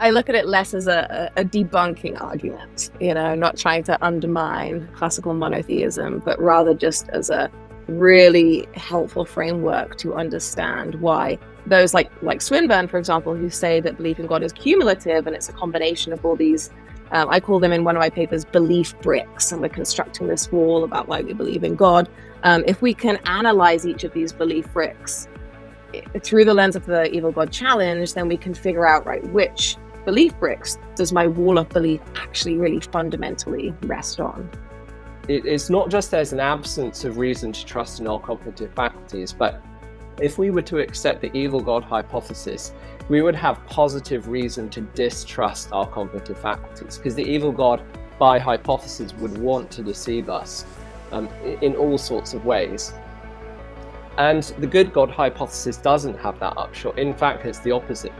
I look at it less as a debunking argument, not trying to undermine classical monotheism, but rather just as a really helpful framework to understand why those like Swinburne, for example, who say that belief in God is cumulative and it's a combination of all these, I call them in one of my papers belief bricks, and we're constructing this wall about why we believe in God. If we can analyze each of these belief bricks through the lens of the evil God challenge, then we can figure out, right, which belief bricks does my wall of belief actually really fundamentally rest on. It's not just there's an absence of reason to trust in our cognitive faculties, but if we were to accept the evil God hypothesis, we would have positive reason to distrust our cognitive faculties, because the evil God, by hypothesis, would want to deceive us in all sorts of ways. And the good God hypothesis doesn't have that upshot. In fact, it's the opposite.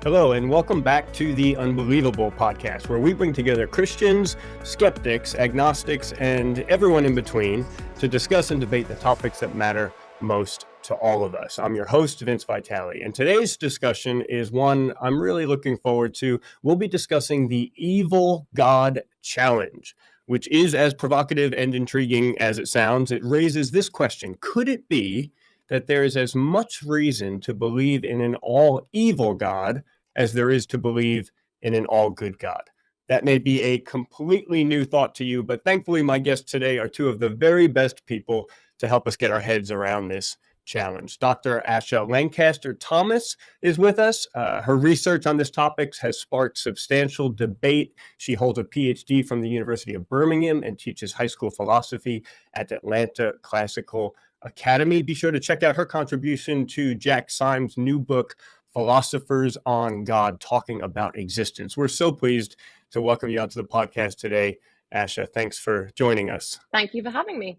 Hello, and welcome back to the Unbelievable podcast, where we bring together Christians, skeptics, agnostics, and everyone in between to discuss and debate the topics that matter most to all of us. I'm your host, Vince Vitale, and today's discussion is one I'm really looking forward to. We'll be discussing the evil God challenge, which is as provocative and intriguing as it sounds. It raises this question: could it be that there is as much reason to believe in an all-evil God as there is to believe in an all-good God? That may be a completely new thought to you, but thankfully my guests today are two of the very best people to help us get our heads around this challenge. Dr. Asha Lancaster-Thomas is with us. Her research on this topic has sparked substantial debate. She holds a PhD from the University of Birmingham and teaches high school philosophy at Atlanta Classical Academy. Be sure to check out her contribution to Jack Syme's new book, Philosophers on God, Talking About Existence. We're so pleased to welcome you onto the podcast today, Asha. Thanks for joining us. Thank you for having me.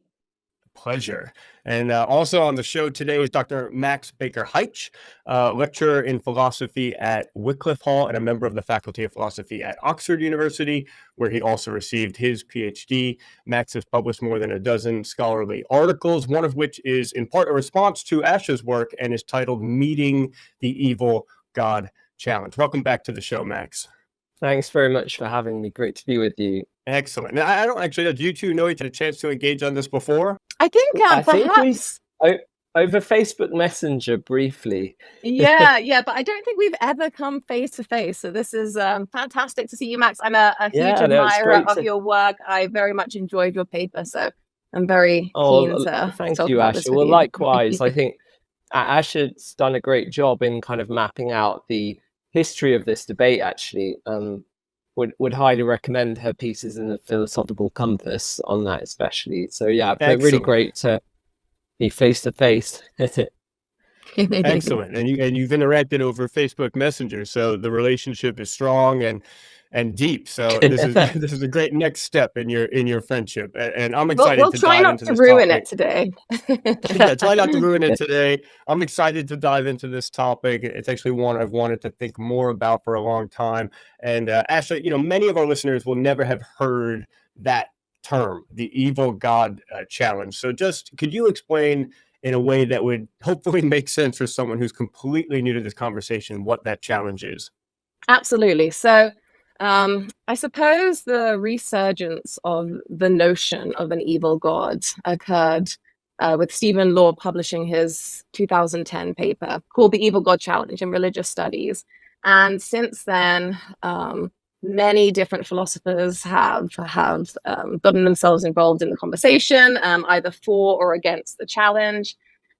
Pleasure. And also on the show today is Dr. Max Baker-Hytch, lecturer in philosophy at Wycliffe Hall and a member of the Faculty of Philosophy at Oxford University, where he also received his PhD. Max has published more than a dozen scholarly articles, one of which is in part a response to Asha's work and is titled Meeting the Evil God Challenge. Welcome back to the show, Max. Thanks very much for having me. Great to be with you. Excellent. Now, I don't actually know, do you two know each had a chance to engage on this before? I think perhaps over Facebook Messenger briefly. yeah, but I don't think we've ever come face to face. So this is fantastic to see you, Max. I'm a huge admirer of your work. I very much enjoyed your paper, so I'm very keen to thank talk you, about Asha. this with Well, you. likewise, I think Asha's done a great job in kind of mapping out the history of this debate, actually. Would highly recommend her pieces in the Philosophical Compass on that, especially. So yeah, really great to be face to face. Excellent. And you've interacted over Facebook Messenger, so the relationship is strong and deep. So this is a great next step in your friendship. And I'm excited to dive into this topic. We'll try not to ruin it today. Yeah, try not to ruin it today. I'm excited to dive into this topic. It's actually one I've wanted to think more about for a long time. And Asha, many of our listeners will never have heard that term, the evil God challenge. So just could you explain in a way that would hopefully make sense for someone who's completely new to this conversation what that challenge is? Absolutely. So I suppose the resurgence of the notion of an evil God occurred with Stephen Law publishing his 2010 paper called The Evil God Challenge in Religious Studies. And since then, many different philosophers have gotten themselves involved in the conversation, either for or against the challenge.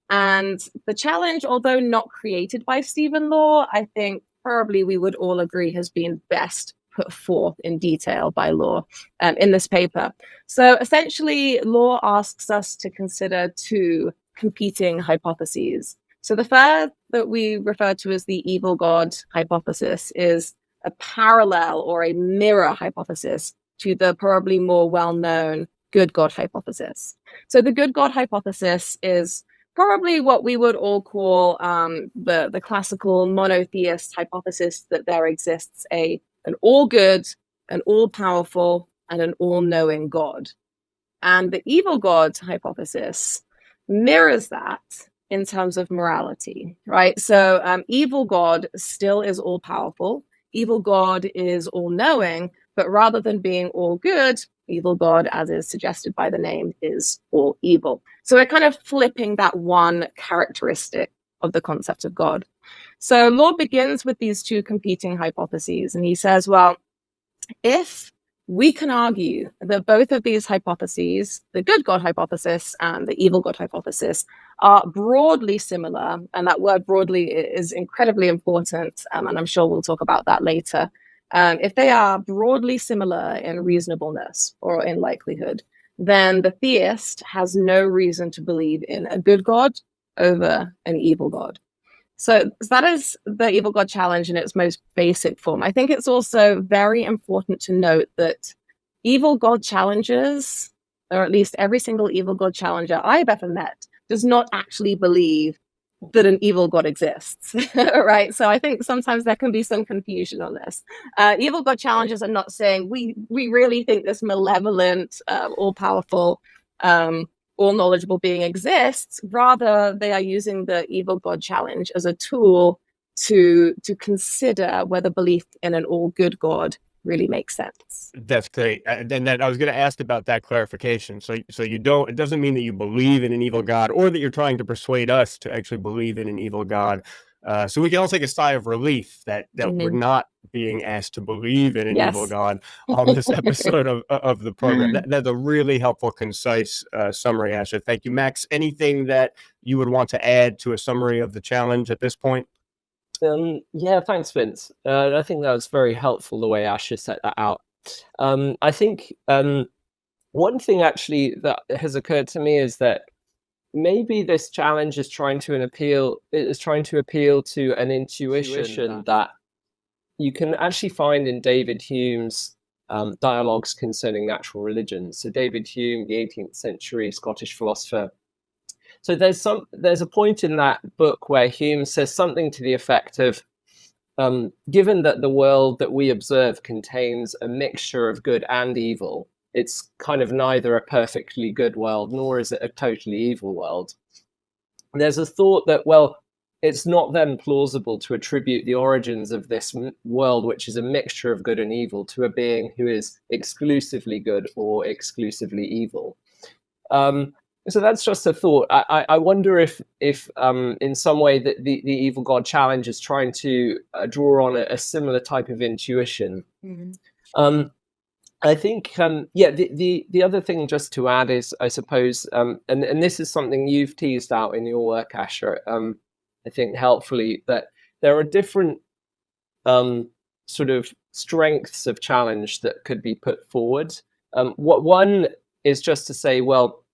And the challenge, although not created by Stephen Law, I think probably we would all agree has been best put forth in detail by Law in this paper. So essentially, Law asks us to consider two competing hypotheses. So the first that we refer to as the evil God hypothesis is a parallel or a mirror hypothesis to the probably more well-known good God hypothesis. So the good God hypothesis is probably what we would all call the classical monotheist hypothesis, that there exists an all-good, an all-powerful, and an all-knowing God. And the evil God hypothesis mirrors that, in terms of morality, right? So evil God still is all powerful. Evil God is all knowing, but rather than being all good, evil God, as is suggested by the name, is all evil. So we're kind of flipping that one characteristic of the concept of God. So Law begins with these two competing hypotheses, and he says, well, if we can argue that both of these hypotheses, the good God hypothesis and the evil God hypothesis, are broadly similar, and that word broadly is incredibly important, and I'm sure we'll talk about that later. If they are broadly similar in reasonableness or in likelihood, then the theist has no reason to believe in a good God over an evil God. So that is the evil God challenge in its most basic form. I think it's also very important to note that evil God challenges, or at least every single evil God challenger I've ever met, does not actually believe that an evil God exists, right? So I think sometimes there can be some confusion on this. Evil God challengers are not saying, we really think this malevolent, all-powerful, all-knowledgeable being exists. Rather, they are using the evil God challenge as a tool to consider whether belief in an all-good God really makes sense. That's great. And then I was going to ask about that clarification. So you don't, it doesn't mean that you believe in an evil God or that you're trying to persuade us to actually believe in an evil God. So we can all take a sigh of relief that we're not being asked to believe in an evil God on this episode of the program. That's a really helpful, concise summary, Asha. Thank you. Max, anything that you would want to add to a summary of the challenge at this point? Yeah, thanks, Vince. I think that was very helpful the way Asha set that out. I think one thing actually that has occurred to me is that maybe this challenge is trying to appeal to an intuition that you can actually find in David Hume's dialogues concerning natural religion. So David Hume, the 18th century Scottish philosopher. So there's a point in that book where Hume says something to the effect of, given that the world that we observe contains a mixture of good and evil, it's kind of neither a perfectly good world, nor is it a totally evil world. There's a thought that, well, it's not then plausible to attribute the origins of this world, which is a mixture of good and evil, to a being who is exclusively good or exclusively evil. So that's just a thought. I wonder if in some way that the evil God challenge is trying to draw on a similar type of intuition. Mm-hmm. I think, the other thing just to add is, I suppose, and this is something you've teased out in your work, Asha, I think helpfully, that there are different sort of strengths of challenge that could be put forward. One is just to say, well,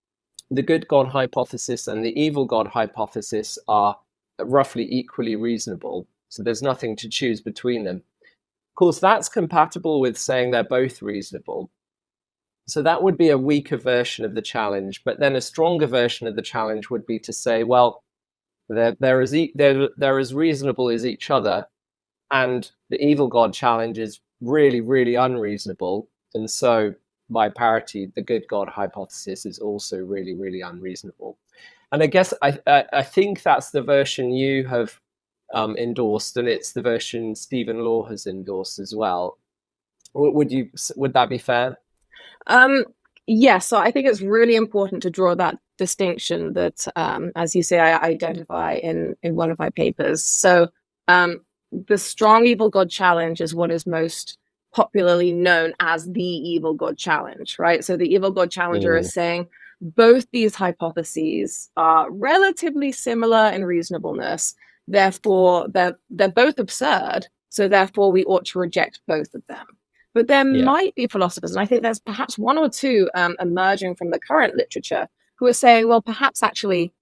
the good God hypothesis and the evil God hypothesis are roughly equally reasonable. So there's nothing to choose between them. Of course, that's compatible with saying they're both reasonable. So that would be a weaker version of the challenge. But then a stronger version of the challenge would be to say, well, they're as reasonable as each other. And the evil God challenge is really, really unreasonable. And so by parity, the good God hypothesis is also really, really unreasonable. And I guess I think that's the version you have endorsed, and it's the version Stephen Law has endorsed as well. Would that be fair? Yes. So I think it's really important to draw that distinction that, as you say, I identify in one of my papers. So the strong evil God challenge is what is most popularly known as the evil God challenge, right? So the evil God challenger is saying both these hypotheses are relatively similar in reasonableness. Therefore, they're both absurd. So therefore, we ought to reject both of them. But there might be philosophers, and I think there's perhaps one or two emerging from the current literature who are saying, well, perhaps actually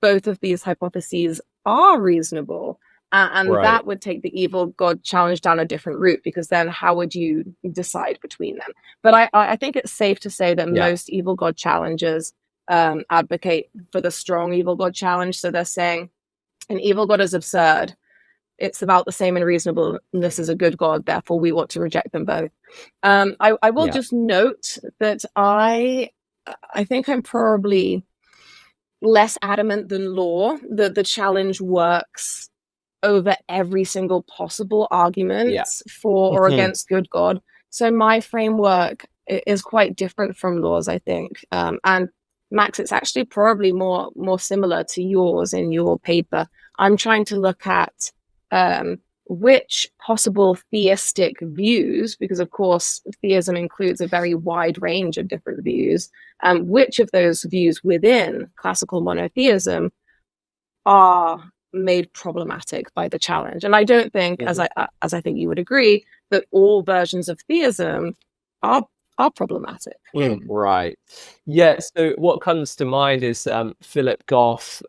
both of these hypotheses are reasonable. And that would take the evil God challenge down a different route, because then how would you decide between them? But I think it's safe to say that most evil God challengers advocate for the strong evil God challenge. So they're saying an evil God is absurd. It's about the same in reasonableness as a good God. Therefore, we ought to reject them both. I will just note that I think I'm probably less adamant than law, that the challenge works over every single possible argument for or against good God. So my framework is quite different from Law's, I think. And Max, it's actually probably more similar to yours in your paper. I'm trying to look at which possible theistic views, because of course theism includes a very wide range of different views, which of those views within classical monotheism are made problematic by the challenge. And I don't think, as I think you would agree, that all versions of theism are problematic. Right. Yeah. So what comes to mind is Philip Goff,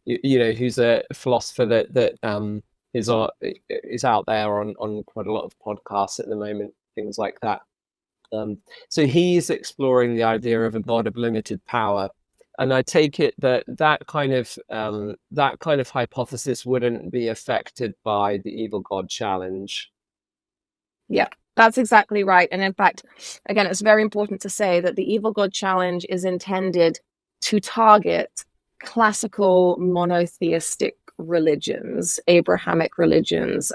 who's a philosopher that is out there on quite a lot of podcasts at the moment, things like that. So he's exploring the idea of a God of limited power. And I take it that kind of hypothesis wouldn't be affected by the evil God challenge. Yeah, that's exactly right. And in fact, again, it's very important to say that the evil God challenge is intended to target classical monotheistic religions, Abrahamic religions,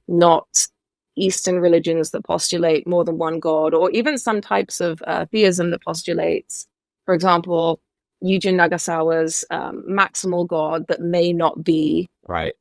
not Eastern religions that postulate more than one God, or even some types of theism that postulates, for example, Eugen Nagasawa's maximal God that may not be right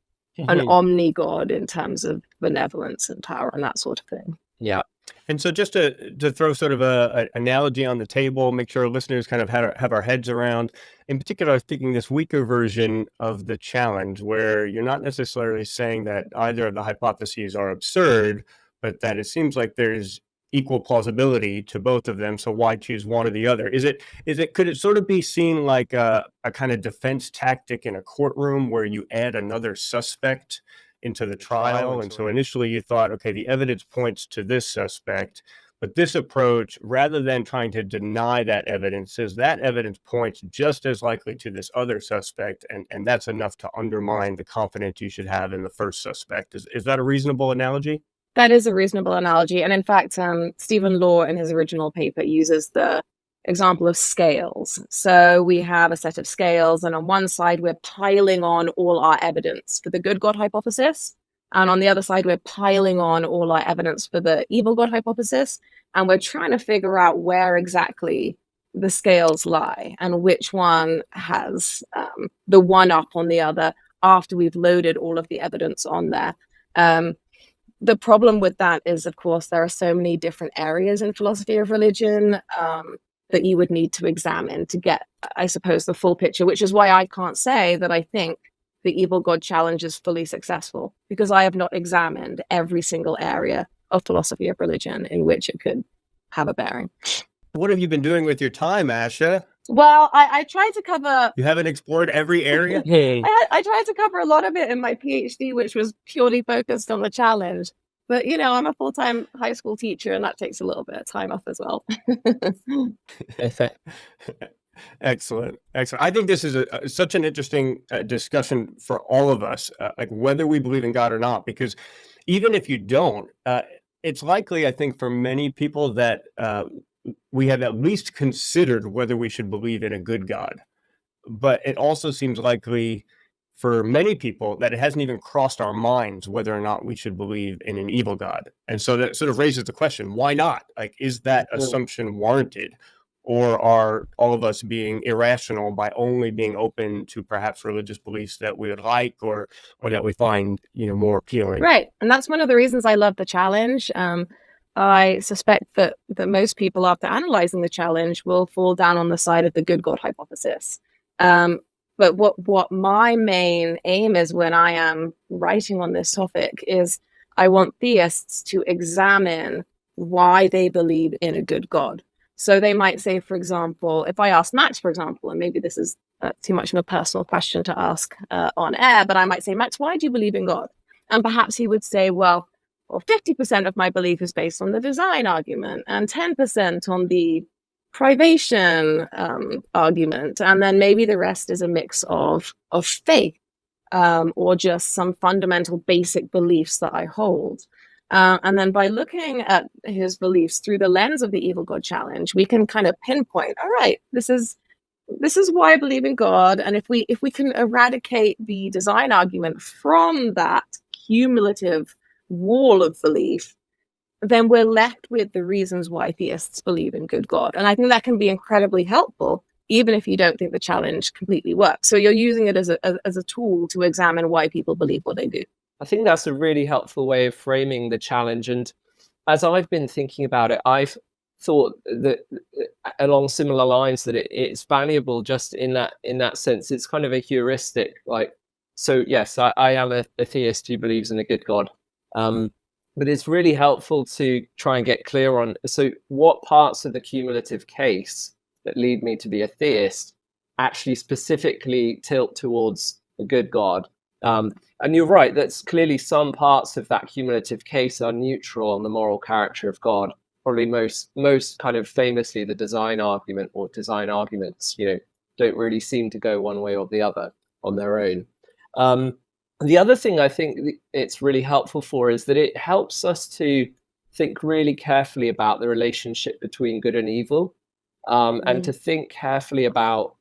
an omni-God in terms of benevolence and power and that sort of thing. Yeah. And so just to throw sort of an analogy on the table, make sure our listeners kind of have our heads around, in particular, I was thinking this weaker version of the challenge where you're not necessarily saying that either of the hypotheses are absurd, but that it seems like there's equal plausibility to both of them. So why choose one or the other? Could it sort of be seen like a kind of defense tactic in a courtroom where you add another suspect into the trial? And so initially you thought, okay, the evidence points to this suspect, but this approach, rather than trying to deny that evidence, says that evidence points just as likely to this other suspect, and that's enough to undermine the confidence you should have in the first suspect. Is that a reasonable analogy? That is a reasonable analogy. And in fact, Stephen Law in his original paper uses the example of scales. So we have a set of scales, and on one side, we're piling on all our evidence for the good God hypothesis. And on the other side, we're piling on all our evidence for the evil God hypothesis. And we're trying to figure out where exactly the scales lie and which one has the one up on the other after we've loaded all of the evidence on there. The problem with that is, of course, there are so many different areas in philosophy of religion that you would need to examine to get, I suppose, the full picture, which is why I can't say that I think the evil God challenge is fully successful, because I have not examined every single area of philosophy of religion in which it could have a bearing. What have you been doing with your time, Asha? Well, I tried to cover... You haven't explored every area? I tried to cover a lot of it in my PhD, which was purely focused on the challenge. But, I'm a full-time high school teacher, and that takes a little bit of time off as well. Excellent. I think this is such an interesting discussion for all of us, like whether we believe in God or not, because even if you don't, it's likely, I think, for many people that we have at least considered whether we should believe in a good God. But it also seems likely for many people that it hasn't even crossed our minds whether or not we should believe in an evil God. And so that sort of raises the question, why not? Like, is that assumption warranted? Or are all of us being irrational by only being open to perhaps religious beliefs that we would like or that we find, more appealing? Right. And that's one of the reasons I love the challenge. I suspect that most people, after analyzing the challenge, will fall down on the side of the good God hypothesis. But what my main aim is when I am writing on this topic is I want theists to examine why they believe in a good God. So they might say, for example, if I ask Max, for example, and maybe this is too much of a personal question to ask on air, but I might say, Max, why do you believe in God? And perhaps he would say, well, 50% of my belief is based on the design argument and 10% on the privation argument. And then maybe the rest is a mix of faith or just some fundamental basic beliefs that I hold. And then by looking at his beliefs through the lens of the evil God challenge, we can kind of pinpoint, all right, this is this is why I believe in God. And if we can eradicate the design argument from that cumulative wall of belief, then we're left with the reasons why theists believe in good God. And I think that can be incredibly helpful, even if you don't think the challenge completely works. So you're using it as a tool to examine why people believe what they do. I think that's a really helpful way of framing the challenge. And as I've been thinking about it, I've thought that along similar lines that it's valuable just in that sense. It's kind of a heuristic, like, so yes, I am a theist who believes in a good God. But it's really helpful to try and get clear on, so what parts of the cumulative case that lead me to be a theist actually specifically tilt towards a good God. And you're right, that's clearly some parts of that cumulative case are neutral on the moral character of God. Probably most kind of famously the design argument, or design arguments, don't really seem to go one way or the other on their own. The other thing I think it's really helpful for is that it helps us to think really carefully about the relationship between good and evil, and to think carefully about,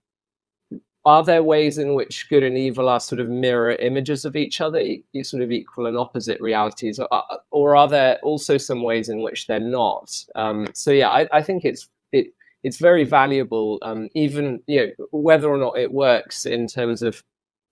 are there ways in which good and evil are sort of mirror images of each other, sort of equal and opposite realities, or are there also some ways in which they're not? So yeah, I think it's very valuable, even whether or not it works in terms of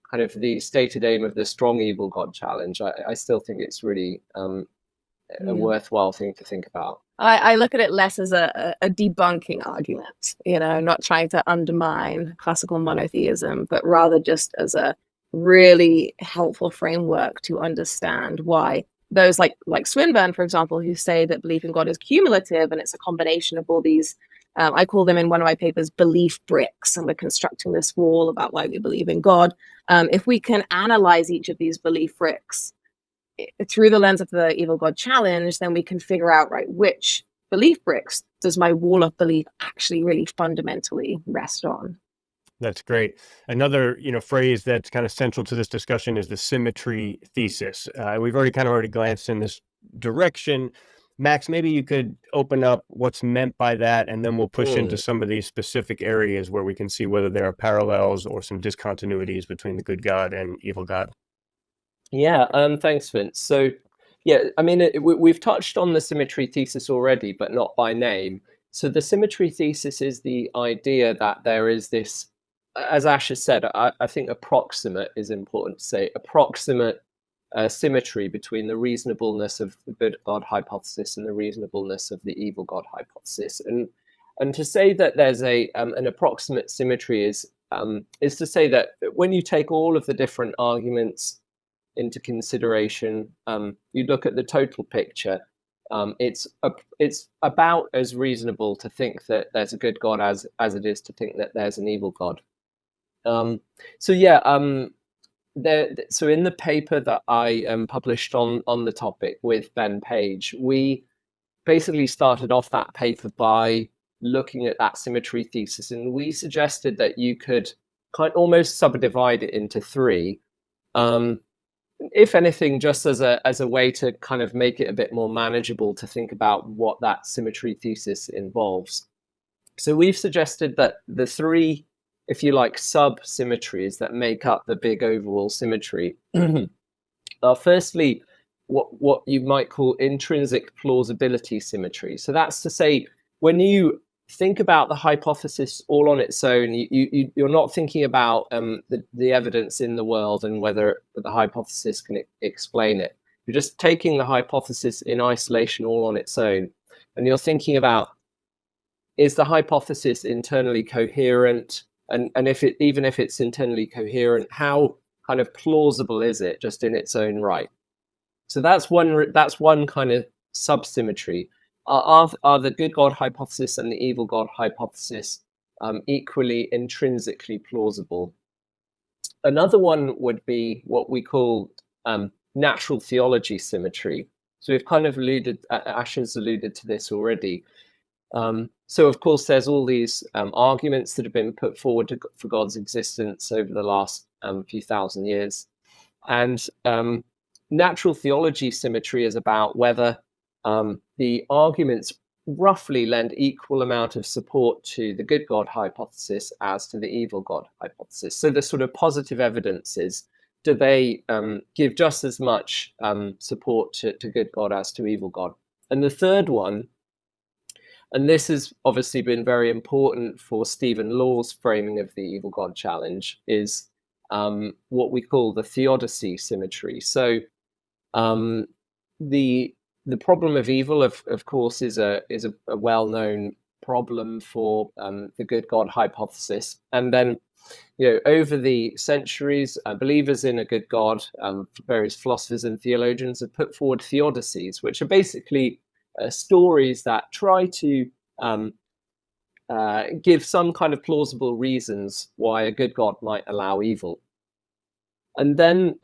kind of the stated aim of the strong evil God challenge. I still think it's really a worthwhile thing to think about. I look at it less as a debunking argument, not trying to undermine classical monotheism, but rather just as a really helpful framework to understand why those like Swinburne, for example, who say that belief in God is cumulative and it's a combination of all these, I call them in one of my papers belief bricks, and we're constructing this wall about why we believe in God. If we can analyze each of these belief bricks through the lens of the evil God challenge, then we can figure out, right, which belief bricks does my wall of belief actually really fundamentally rest on. That's great. Another, phrase that's kind of central to this discussion is the symmetry thesis. We've already glanced in this direction. Max, maybe you could open up what's meant by that, and then we'll push into some of these specific areas where we can see whether there are parallels or some discontinuities between the good God and evil God. Yeah, thanks, Vince. So, yeah, I mean, we've touched on the symmetry thesis already, but not by name. So the symmetry thesis is the idea that there is this, as Asha said, I think approximate is important to say, approximate symmetry between the reasonableness of the good God hypothesis and the reasonableness of the evil God hypothesis. And to say that there's an approximate symmetry is to say that when you take all of the different arguments into consideration, you look at the total picture, it's about as reasonable to think that there's a good God as it is to think that there's an evil God. So in the paper that I published on the topic with Ben Page, we basically started off that paper by looking at that symmetry thesis, and we suggested that you could kind of almost subdivide it into three. If anything, just as a way to kind of make it a bit more manageable to think about what that symmetry thesis involves. So we've suggested that the three, if you like, sub-symmetries that make up the big overall symmetry are firstly what you might intrinsic plausibility symmetry. So that's to say, when you think about the hypothesis all on its own, you're not thinking about the evidence in the world and whether the hypothesis can explain it. You're just taking the hypothesis in isolation all on its own, and you're thinking about, is the hypothesis internally coherent, and even if it's internally coherent, how kind of plausible is it just in its own right? So that's one kind of subsymmetry. Are the good God hypothesis and the evil God hypothesis equally intrinsically plausible? Another one would be what we call natural theology symmetry. So we've kind of Asha's alluded to this already. So of course, there's all these arguments that have been put forward for God's existence over the last few thousand years. And natural theology symmetry is about whether the arguments roughly lend equal amount of support to the good God hypothesis as to the evil God hypothesis. So the sort of positive evidences, do they give just as much support to good God as to evil God? And the third one, and this has obviously been very important for Stephen Law's framing of the evil God challenge, is what we call the theodicy symmetry. So the problem of evil, of course, is a well-known problem for the good God hypothesis. And then, over the centuries, believers in a good God, various philosophers and theologians have put forward theodicies, which are basically stories that try to give some kind of plausible reasons why a good God might allow evil. And then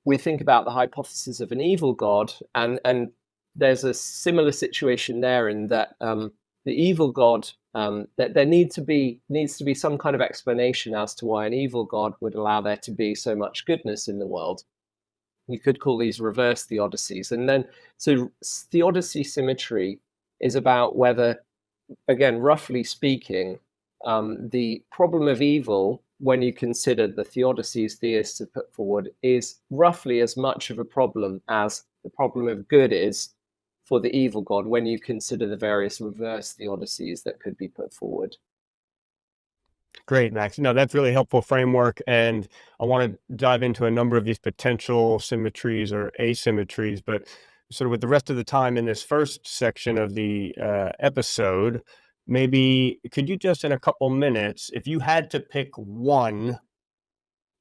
we think about the hypothesis of an evil God, and there's a similar situation there in that the evil God, that there needs to be some kind of explanation as to why an evil God would allow there to be so much goodness in the world. You could call these reverse theodicies. And then, so theodicy symmetry is about whether, again, roughly speaking, the problem of evil, when you consider the theodicies theists have put forward, is roughly as much of a problem as the problem of good is for the evil God when you consider the various reverse theodicies that could be put forward. Great, Max. No, that's really helpful framework. And I want to dive into a number of these potential symmetries or asymmetries, but sort of with the rest of the time in this first section of the episode, maybe could you just in a couple minutes, if you had to pick one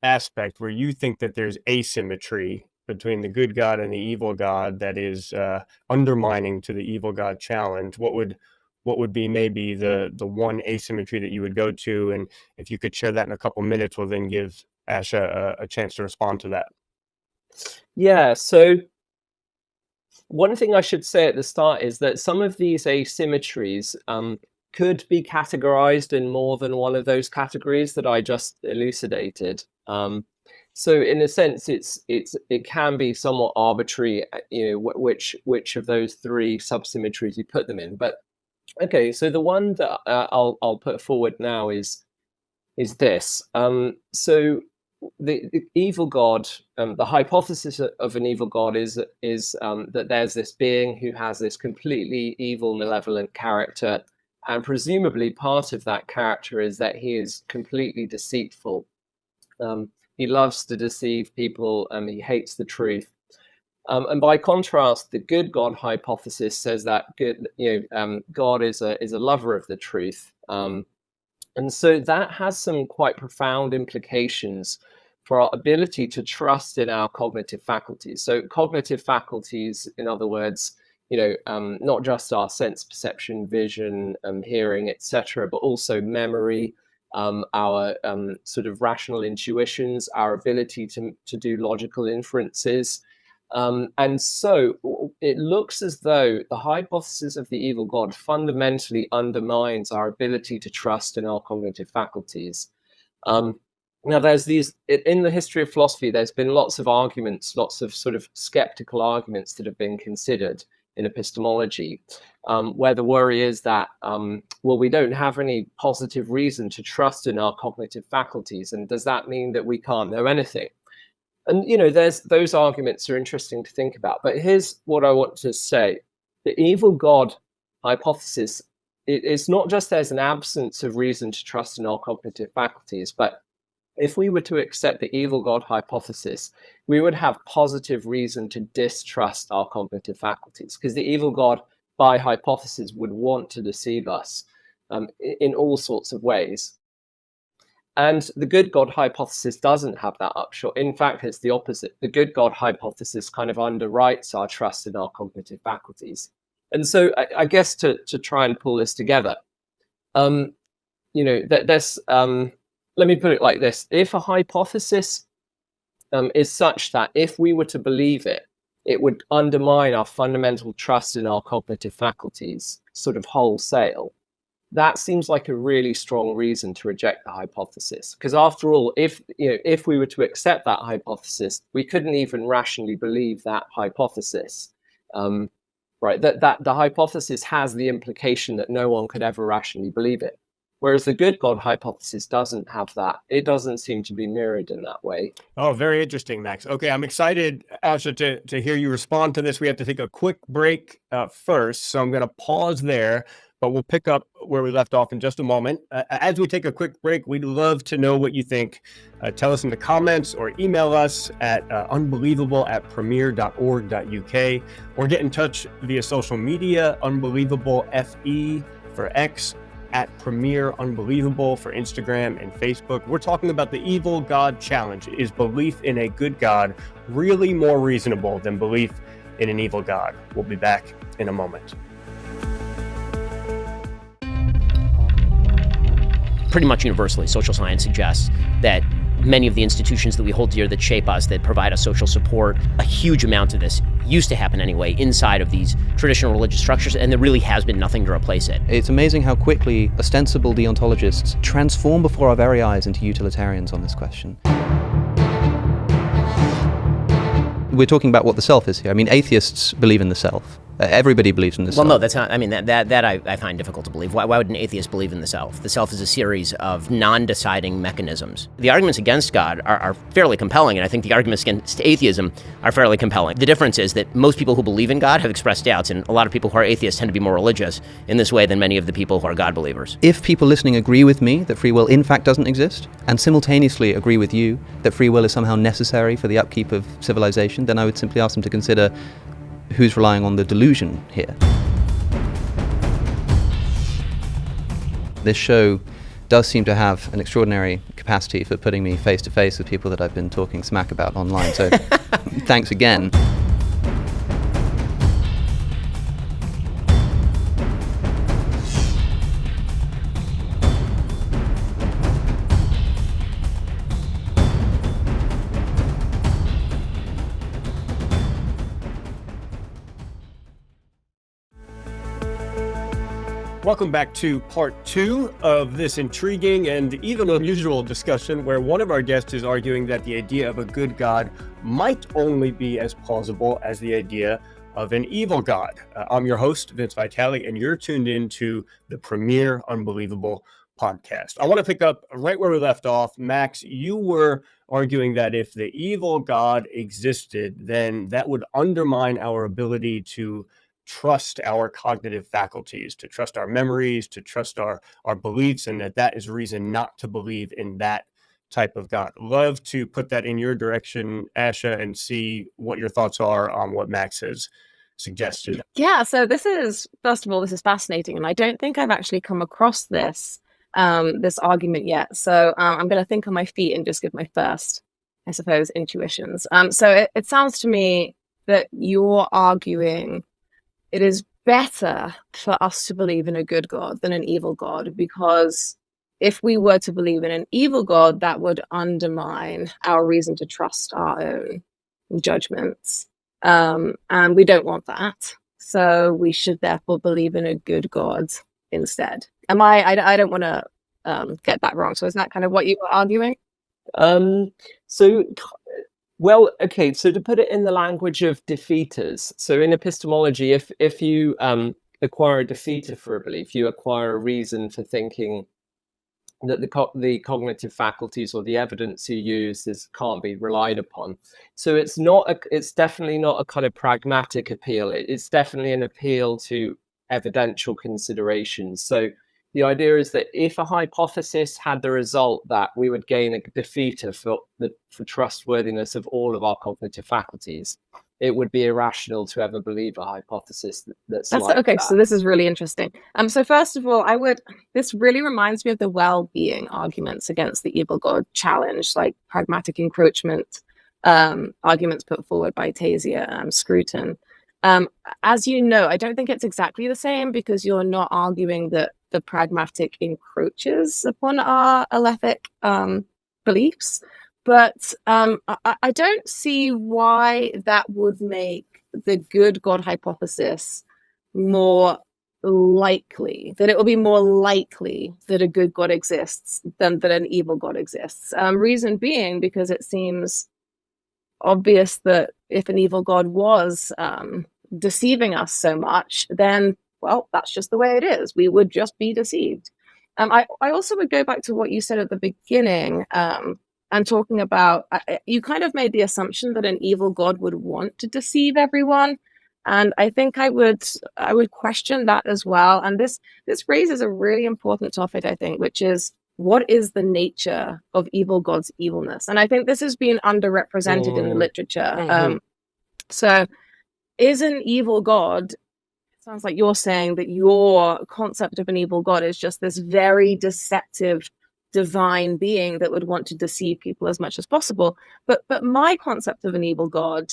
aspect where you think that there's asymmetry between the good God and the evil God that is undermining to the evil God challenge, what would be maybe the one asymmetry that you would go to? And if you could share that in a couple minutes, we'll then give Asha a chance to respond to that. Yeah, so one thing I should say at the start is that some of these asymmetries could be categorized in more than one of those categories that I just elucidated. So in a sense, it can be somewhat arbitrary, which of those three subsymmetries you put them in. But okay, so the one that I'll put forward now is this. So the evil God, the hypothesis of an evil God is that there's this being who has this completely evil, malevolent character, and presumably part of that character is that he is completely deceitful. He loves to deceive people, and he hates the truth. And by contrast, the good God hypothesis says that God is a lover of the truth, and so that has some quite profound implications for our ability to trust in our cognitive faculties. So cognitive faculties, in other words, not just our sense perception, vision, hearing, etc., but also memory, our sort of rational intuitions, our ability to do logical inferences. And so it looks as though the hypothesis of the evil God fundamentally undermines our ability to trust in our cognitive faculties. Now, there's these, in the history of philosophy, there's been lots of arguments, lots of sort of skeptical arguments that have been considered in epistemology, where the worry is that, we don't have any positive reason to trust in our cognitive faculties. And does that mean that we can't know anything? And, those arguments are interesting to think about. But here's what I want to say. The evil God hypothesis, it's not just there's an absence of reason to trust in our cognitive faculties, but if we were to accept the evil God hypothesis, we would have positive reason to distrust our cognitive faculties, because the evil God, by hypothesis, would want to deceive us in all sorts of ways. And the good God hypothesis doesn't have that upshot. In fact, it's the opposite. The good God hypothesis kind of underwrites our trust in our cognitive faculties. And so I guess to try and pull this together, let me put it like this. If a hypothesis is such that if we were to believe it, it would undermine our fundamental trust in our cognitive faculties, sort of wholesale, that seems like a really strong reason to reject the hypothesis. Because after all, if we were to accept that hypothesis, we couldn't even rationally believe that hypothesis. right? That the hypothesis has the implication that no one could ever rationally believe it. Whereas the good God hypothesis doesn't have that. It doesn't seem to be mirrored in that way. Oh, very interesting, Max. Okay, I'm excited, Asha, to hear you respond to this. We have to take a quick break first, so I'm going to pause there, but we'll pick up where we left off in just a moment. As we take a quick break, we'd love to know what you think. Tell us in the comments or email us at unbelievable@premier.org.uk, or get in touch via social media, UnbelievableFE for X, at Premier Unbelievable for Instagram and Facebook. We're talking about the evil God challenge. Is belief in a good God really more reasonable than belief in an evil God? We'll be back in a moment. Pretty much universally, social science suggests that many of the institutions that we hold dear, that shape us, that provide us social support, a huge amount of this used to happen anyway inside of these traditional religious structures, and there really has been nothing to replace it. It's amazing how quickly ostensible deontologists transform before our very eyes into utilitarians on this question. We're talking about what the self is here. I mean, atheists believe in the self. Everybody believes in the self. Well, no, that's not. I mean, that I find difficult to believe. Why would an atheist believe in the self? The self is a series of non-deciding mechanisms. The arguments against God are fairly compelling, and I think the arguments against atheism are fairly compelling. The difference is that most people who believe in God have expressed doubts, and a lot of people who are atheists tend to be more religious in this way than many of the people who are God believers. If people listening agree with me that free will in fact doesn't exist, and simultaneously agree with you that free will is somehow necessary for the upkeep of civilization, then I would simply ask them to consider who's relying on the delusion here. This show does seem to have an extraordinary capacity for putting me face to face with people that I've been talking smack about online, so thanks again. Welcome back to part 2 of this intriguing and even unusual discussion, where one of our guests is arguing that the idea of a good God might only be as plausible as the idea of an evil God. I'm your host, Vince Vitale, and you're tuned into the Premier Unbelievable podcast. I want to pick up right where we left off. Max, you were arguing that if the evil God existed, then that would undermine our ability to trust our cognitive faculties, to trust our memories, to trust our beliefs, and that is reason not to believe in that type of God. Love to put that in your direction, Asha, and see what your thoughts are on what Max has suggested. Yeah, so this is fascinating, and I don't think I've actually come across this argument yet. So I'm going to think on my feet and just give my first, I suppose, intuitions. So it sounds to me that you're arguing it is better for us to believe in a good God than an evil God, because if we were to believe in an evil God, that would undermine our reason to trust our own judgments. And we don't want that. So we should therefore believe in a good God instead. I don't want to get that wrong. So is that kind of what you were arguing? Well, okay, so to put it in the language of defeaters, so in epistemology, if you acquire a defeater for a belief, you acquire a reason for thinking that the cognitive faculties or the evidence you use can't be relied upon. So it's definitely not a kind of pragmatic appeal. It's definitely an appeal to evidential considerations. So the idea is that if a hypothesis had the result that we would gain a defeater for trustworthiness of all of our cognitive faculties, it would be irrational to ever believe a hypothesis that's like okay. that. So this is really interesting. So first of all, this really reminds me of the well-being arguments against the evil God challenge, like pragmatic encroachment arguments put forward by Tasia and Scruton. As you know, I don't think it's exactly the same, because you're not arguing that the pragmatic encroaches upon our alethic beliefs. But I don't see why that would make the good God hypothesis more likely, that it will be more likely that a good God exists than that an evil God exists. Reason being, because it seems obvious that if an evil God was deceiving us so much, then, well, that's just the way it is. We would just be deceived. I also would go back to what you said at the beginning, and talking about, you kind of made the assumption that an evil God would want to deceive everyone. And I think I would question that as well. And this raises a really important topic, I think, which is, what is the nature of evil God's evilness? And I think this has been underrepresented in the literature. So is an evil God, it sounds like you're saying that your concept of an evil God is just this very deceptive divine being that would want to deceive people as much as possible. But my concept of an evil God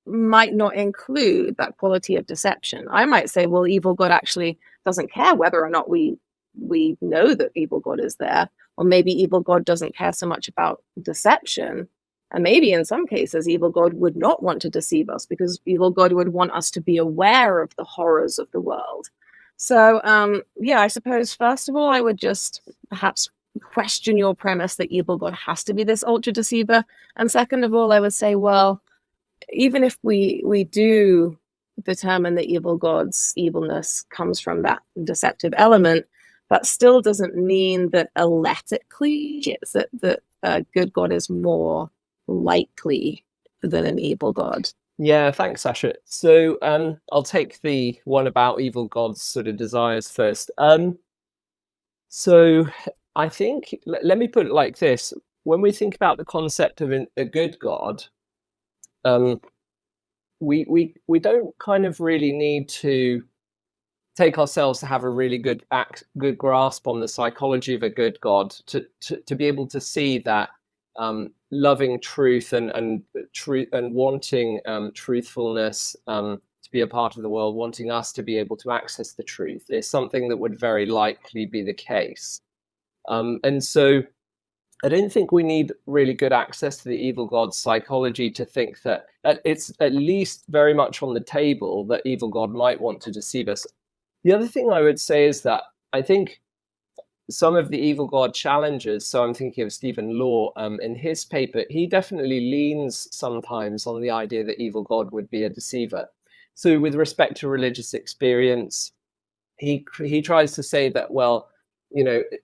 might not include that quality of deception. I might say, well, evil God actually doesn't care whether or not we know that evil God is there, or maybe evil God doesn't care so much about deception. And maybe in some cases, evil God would not want to deceive us, because evil God would want us to be aware of the horrors of the world. So, I suppose, first of all, I would just perhaps question your premise that evil God has to be this ultra deceiver. And second of all, I would say, well, even if we do determine that evil God's evilness comes from that deceptive element, that still doesn't mean that electically it's that a good God is more likely than an evil God. Yeah, thanks, Asha. So I'll take the one about evil God's sort of desires first. So I think, let me put it like this. When we think about the concept of a good God, we don't kind of really need to take ourselves to have a really good grasp on the psychology of a good God to be able to see that loving truth and wanting truthfulness to be a part of the world, wanting us to be able to access the truth, is something that would very likely be the case. And so I don't think we need really good access to the evil God's psychology to think that it's at least very much on the table that evil God might want to deceive us. The other thing I would say is that I think some of the evil God challenges, so I'm thinking of Stephen Law, in his paper, he definitely leans sometimes on the idea that evil God would be a deceiver. So with respect to religious experience, he tries to say that, well,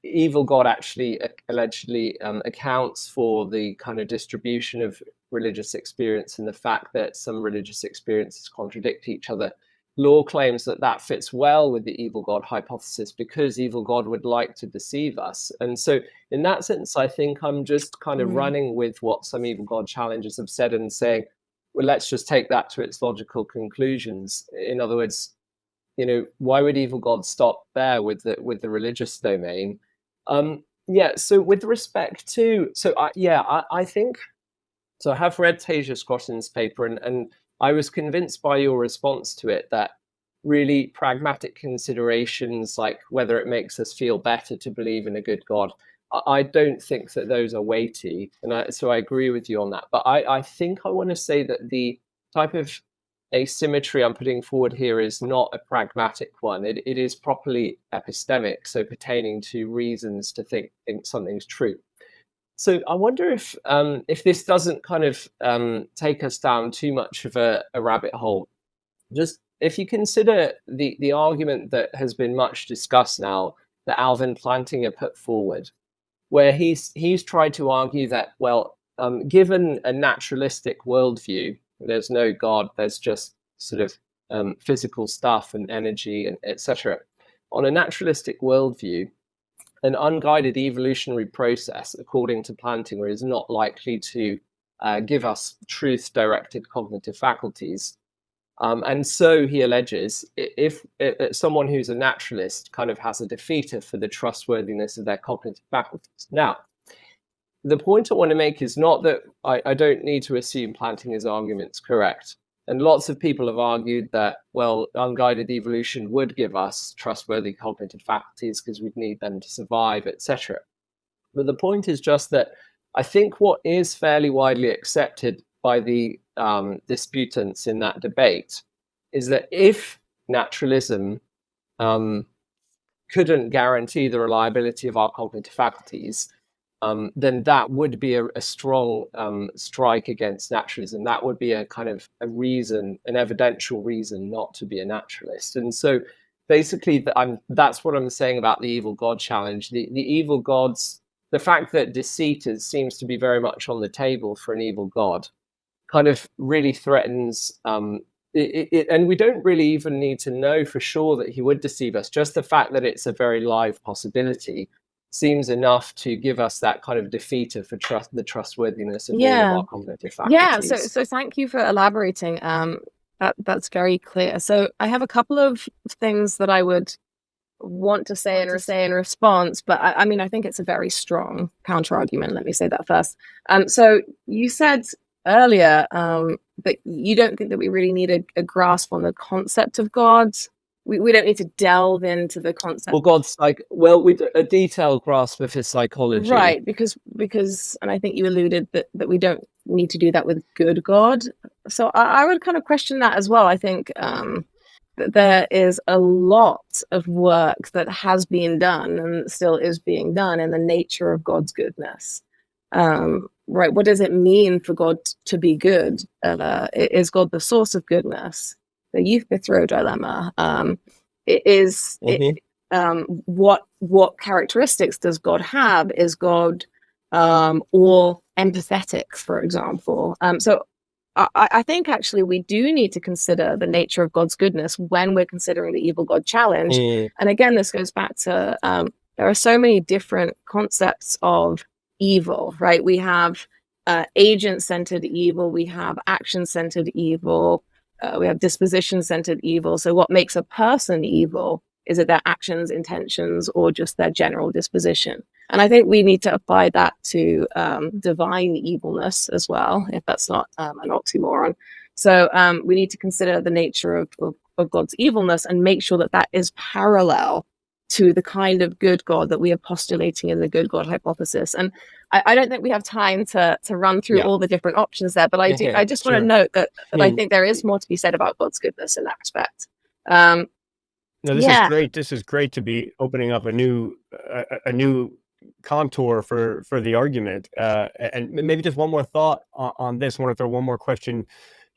evil God actually allegedly accounts for the kind of distribution of religious experience and the fact that some religious experiences contradict each other. Law claims that fits well with the evil God hypothesis, because evil God would like to deceive us. And so in that sense, I think I'm just kind of running with what some evil God challengers have said and saying, well, let's just take that to its logical conclusions. In other words, why would evil God stop there with the religious domain? So with respect to, I think, so I have read Tasia Scrotton's paper, and I was convinced by your response to it that really pragmatic considerations, like whether it makes us feel better to believe in a good God, I don't think that those are weighty. And so I agree with you on that. But I think I want to say that the type of asymmetry I'm putting forward here is not a pragmatic one. It is properly epistemic, so pertaining to reasons to think something's true. So I wonder if this doesn't kind of take us down too much of a rabbit hole. Just if you consider the argument that has been much discussed now, that Alvin Plantinga put forward, where he's tried to argue that, well, given a naturalistic worldview, there's no God, there's just sort of physical stuff and energy and etc. On a naturalistic worldview, an unguided evolutionary process, according to Plantinga, is not likely to give us truth-directed cognitive faculties. And so he alleges, if someone who's a naturalist kind of has a defeater for the trustworthiness of their cognitive faculties. Now, the point I want to make is not that I don't need to assume Plantinga's argument's correct. And lots of people have argued that, well, unguided evolution would give us trustworthy cognitive faculties because we'd need them to survive, etc. But the point is just that I think what is fairly widely accepted by the disputants in that debate is that if naturalism couldn't guarantee the reliability of our cognitive faculties, then that would be a strong strike against naturalism. That would be a kind of a reason, an evidential reason not to be a naturalist. And so basically that's what I'm saying about the evil God challenge. The evil gods, the fact that deceit seems to be very much on the table for an evil God kind of really threatens and we don't really even need to know for sure that he would deceive us. Just the fact that it's a very live possibility seems enough to give us that kind of defeater for the trustworthiness of all of our cognitive faculties. Yeah, so thank you for elaborating. That's very clear. So I have a couple of things that I would want to say in response, but I mean, I think it's a very strong counter argument. Let me say that first. So you said earlier that you don't think that we really need a grasp on the concept of God. We don't need to delve into the concept. Well, God's with a detailed grasp of his psychology, right? Because, and I think you alluded that we don't need to do that with good God. So I would kind of question that as well. I think that there is a lot of work that has been done and still is being done in the nature of God's goodness. Right? What does it mean for God to be good? Is God the source of goodness? The Euthyphro dilemma. What characteristics does God have? Is God all empathetic, for example? So I think actually we do need to consider the nature of God's goodness when we're considering the evil God challenge. And again, this goes back to there are so many different concepts of evil, right? We have agent-centered evil, we have action-centered evil, we have disposition-centered evil. So what makes a person evil? Is it their actions, intentions, or just their general disposition? And I think we need to apply that to divine evilness as well, if that's not an oxymoron. So we need to consider the nature of God's evilness and make sure that that is parallel to the kind of good God that we are postulating in the good God hypothesis. And I don't think we have time to run through all the different options there, but I just want to note that I think there is more to be said about God's goodness in that respect. No, this is great. This is great to be opening up a new contour for the argument. And maybe just one more thought on this. I want to throw one more question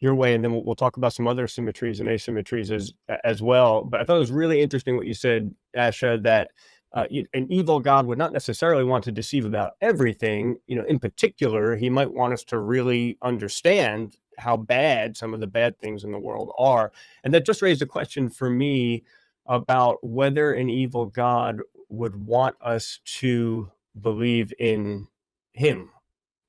your way, and then we'll talk about some other symmetries and asymmetries as well. But I thought it was really interesting what you said, Asha, that an evil God would not necessarily want to deceive about everything. In particular, he might want us to really understand how bad some of the bad things in the world are. And that just raised a question for me about whether an evil God would want us to believe in him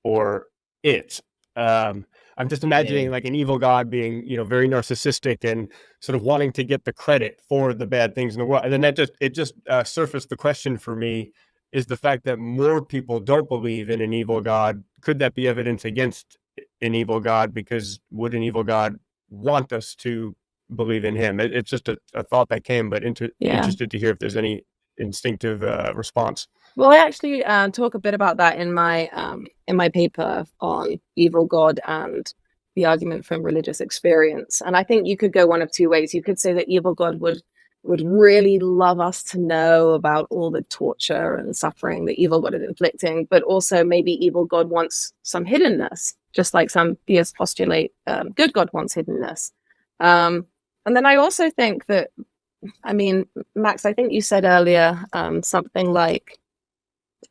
or it. I'm just imagining like an evil God being, very narcissistic and sort of wanting to get the credit for the bad things in the world. And then it just surfaced the question for me, is the fact that more people don't believe in an evil God. Could that be evidence against an evil God? Because would an evil God want us to believe in him? It's just a thought that came, but interested to hear if there's any instinctive response. Well, I actually talk a bit about that in my paper on evil God and the argument from religious experience. And I think you could go one of two ways. You could say that evil God would really love us to know about all the torture and suffering that evil God is inflicting, but also maybe evil God wants some hiddenness, just like some theists postulate good God wants hiddenness. And then I also think that, Max, I think you said earlier something like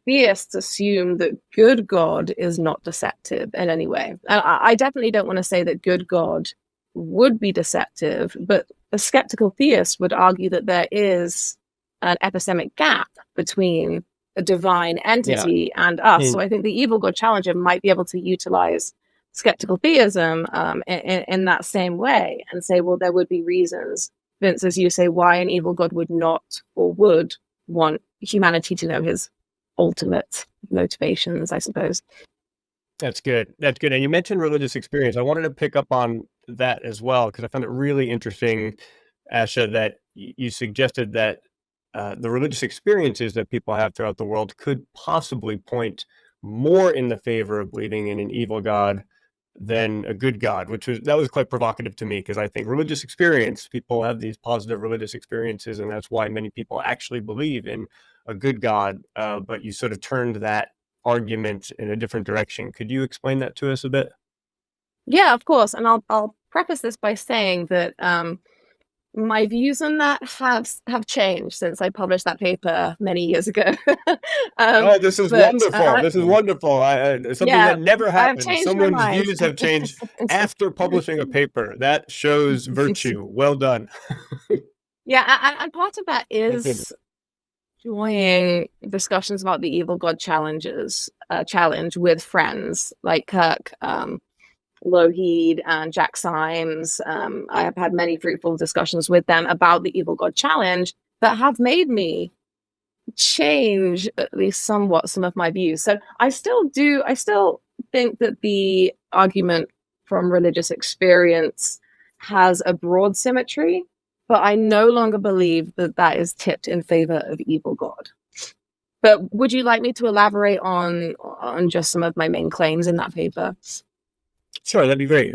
theists assume that good God is not deceptive in any way. And I definitely don't want to say that good God would be deceptive, but a skeptical theist would argue that there is an epistemic gap between a divine entity and us. So I think the evil God challenger might be able to utilize skeptical theism in that same way and say, well, there would be reasons, Vince, as you say, why an evil God would not or would want humanity to know his ultimate motivations, I suppose. That's good. And you mentioned religious experience. I wanted to pick up on that as well, because I found it really interesting, Asha, that you suggested that the religious experiences that people have throughout the world could possibly point more in the favor of believing in an evil God than a good God, that was quite provocative to me, because I think religious experience, people have these positive religious experiences, and that's why many people actually believe in a good God. But you sort of turned that argument in a different direction. Could you explain that to us a bit? Yeah, of course. And I'll preface this by saying that my views on that have changed since I published that paper many years ago. This is but wonderful. This is wonderful. Something yeah, that never I've happens. changed my Someone's mind. views have changed after publishing a paper. That shows virtue. Well done. Yeah, and part of that is enjoying discussions about the evil god challenge with friends like Kirk, Lougheed, and Jack Symes. I have had many fruitful discussions with them about the evil god challenge that have made me change at least somewhat some of my views. So I still think that the argument from religious experience has a broad symmetry, but I no longer believe that that is tipped in favor of evil god. But would you like me to elaborate on just some of my main claims in that paper? Sure, that'd be great.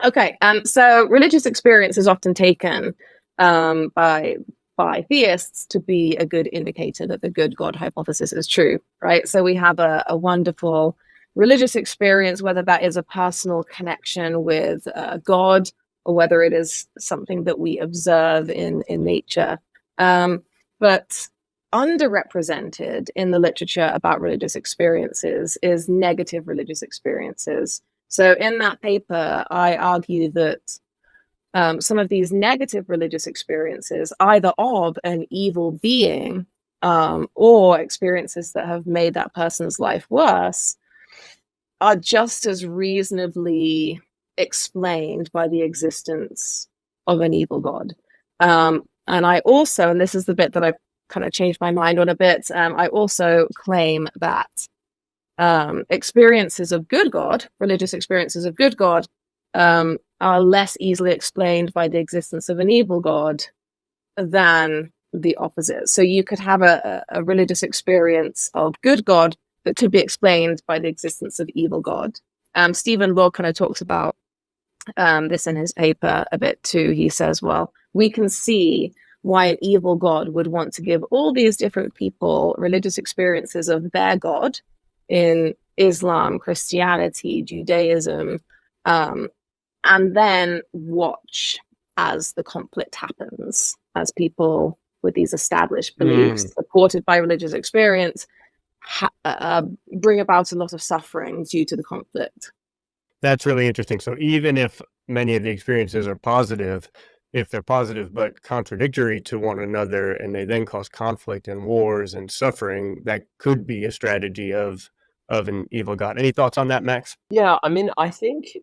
Okay, so religious experience is often taken by theists to be a good indicator that the good God hypothesis is true, right? So we have a wonderful religious experience, whether that is a personal connection with God or whether it is something that we observe in nature. But underrepresented in the literature about religious experiences is negative religious experiences. So in that paper, I argue that some of these negative religious experiences, either of an evil being or experiences that have made that person's life worse, are just as reasonably explained by the existence of an evil god. And I also, and this is the bit that I've kind of changed my mind on a bit, I also claim that experiences of good God, religious experiences of good God, are less easily explained by the existence of an evil god than the opposite. So you could have a religious experience of good God that could be explained by the existence of evil God. Stephen Law kind of talks about this in his paper a bit too. He says, well, we can see why an evil God would want to give all these different people religious experiences of their God in Islam, Christianity, Judaism, and then watch as the conflict happens, as people with these established beliefs supported by religious experience bring about a lot of suffering due to the conflict. That's really interesting. So even if many of the experiences are positive, if they're positive but contradictory to one another and they then cause conflict and wars and suffering, that could be a strategy of an evil god. Any thoughts on that, Max? Yeah, I mean, I think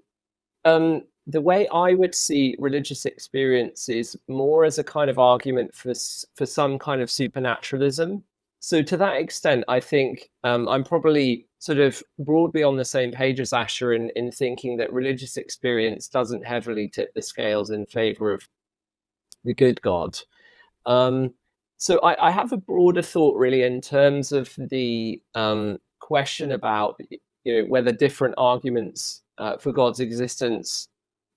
the way I would see religious experience is more as a kind of argument for some kind of supernaturalism. So to that extent, I think I'm probably sort of broadly on the same page as Asha in thinking that religious experience doesn't heavily tip the scales in favor of the good God. So I have a broader thought really in terms of the question about whether different arguments for God's existence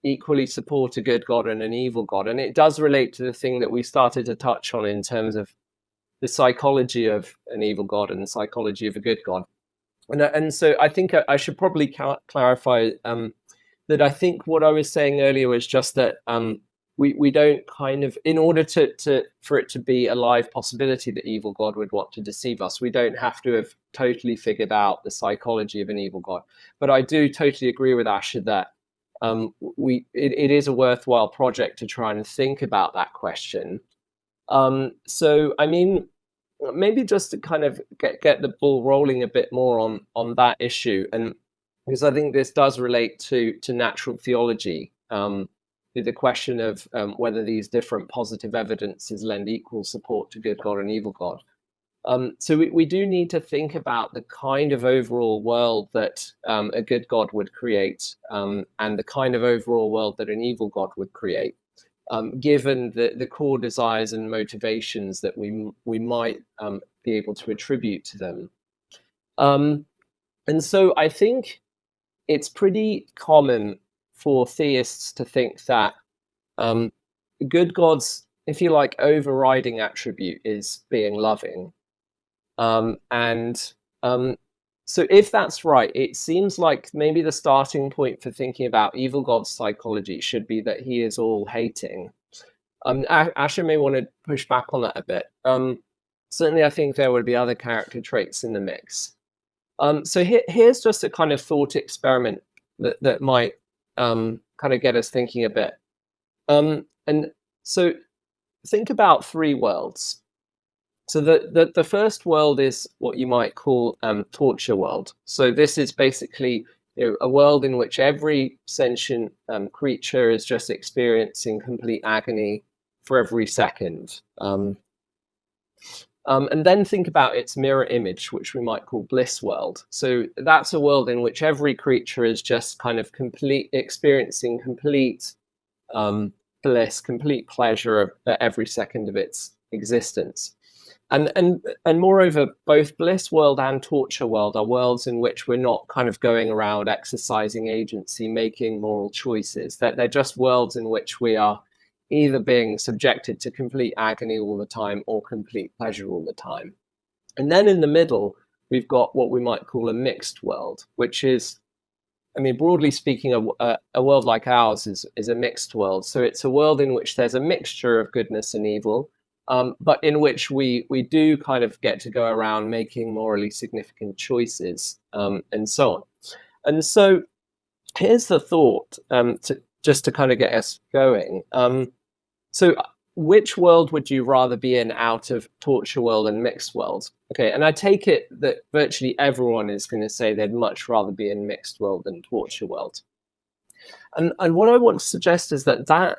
equally support a good God and an evil God. And it does relate to the thing that we started to touch on in terms of the psychology of an evil God and the psychology of a good God. And so I think I should probably clarify that I think what I was saying earlier was just that we don't kind of, in order for it to be a live possibility that evil God would want to deceive us, we don't have to have totally figured out the psychology of an evil God. But I do totally agree with Asha that it is a worthwhile project to try and think about that question. So I mean, maybe just to kind of get the ball rolling a bit more on that issue, and because I think this does relate to natural theology, the question of whether these different positive evidences lend equal support to good God and evil God. So we do need to think about the kind of overall world that a good God would create, and the kind of overall world that an evil God would create, given the core desires and motivations that we might be able to attribute to them. And so I think it's pretty common for theists to think that good God's, if you like, overriding attribute is being loving. And So if that's right, it seems like maybe the starting point for thinking about evil God's psychology should be that he is all hating. Asha may want to push back on that a bit. Certainly, I think there would be other character traits in the mix. So here's just a kind of thought experiment that might kind of get us thinking a bit. And so think about three worlds. So the first world is what you might call torture world. So this is basically a world in which every sentient creature is just experiencing complete agony for every second. And then think about its mirror image, which we might call bliss world. So that's a world in which every creature is just kind of experiencing complete bliss, complete pleasure at every second of its existence. And moreover, both bliss world and torture world are worlds in which we're not kind of going around exercising agency, making moral choices. They're just worlds in which we are either being subjected to complete agony all the time or complete pleasure all the time. And then in the middle, we've got what we might call a mixed world, which is, I mean, broadly speaking, a world like ours is a mixed world. So it's a world in which there's a mixture of goodness and evil, but in which we do kind of get to go around making morally significant choices, and so on. And so here's the thought, just to kind of get us going. So which world would you rather be in out of torture world and mixed world? Okay, and I take it that virtually everyone is going to say they'd much rather be in mixed world than torture world. And what I want to suggest is that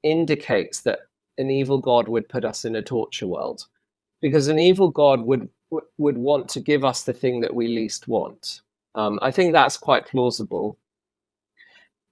indicates that an evil God would put us in a torture world, because an evil God would want to give us the thing that we least want. I think that's quite plausible.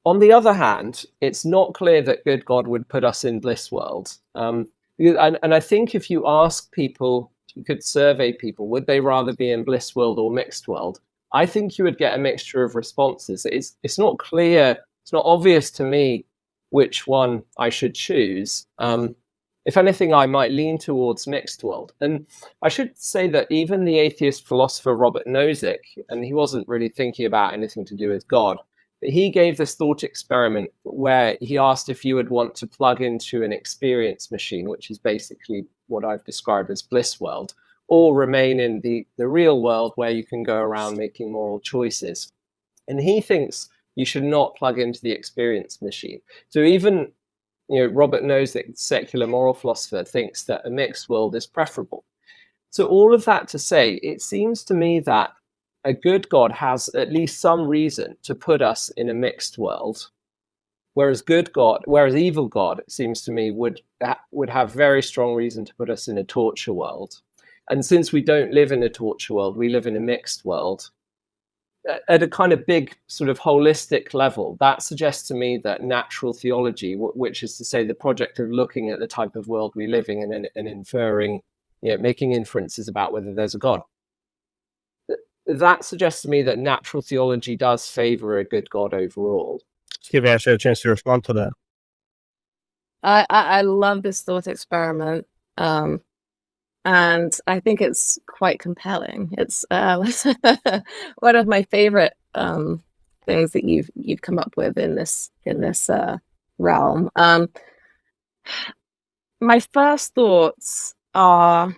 On the other hand, it's not clear that good God would put us in bliss world. And I think if you ask people, you could survey people, would they rather be in bliss world or mixed world? I think you would get a mixture of responses. It's not clear, it's not obvious to me which one I should choose. If anything, I might lean towards mixed world. And I should say that even the atheist philosopher Robert Nozick, and he wasn't really thinking about anything to do with God, but he gave this thought experiment where he asked if you would want to plug into an experience machine, which is basically what I've described as bliss world, or remain in the real world where you can go around making moral choices. And he thinks you should not plug into the experience machine. So even Robert Nozick, secular moral philosopher, thinks that a mixed world is preferable. So all of that to say, it seems to me that a good God has at least some reason to put us in a mixed world, whereas evil God, it seems to me, would have very strong reason to put us in a torture world. And since we don't live in a torture world, we live in a mixed world. At a kind of big sort of holistic level, that suggests to me that natural theology, which is to say the project of looking at the type of world we live in and inferring, making inferences about whether there's a God, that suggests to me that natural theology does favor a good God overall. Let's give Asha a chance to respond to that. I love this thought experiment. And I think it's quite compelling. It's one of my favorite things that you've come up with in this realm. My first thoughts are,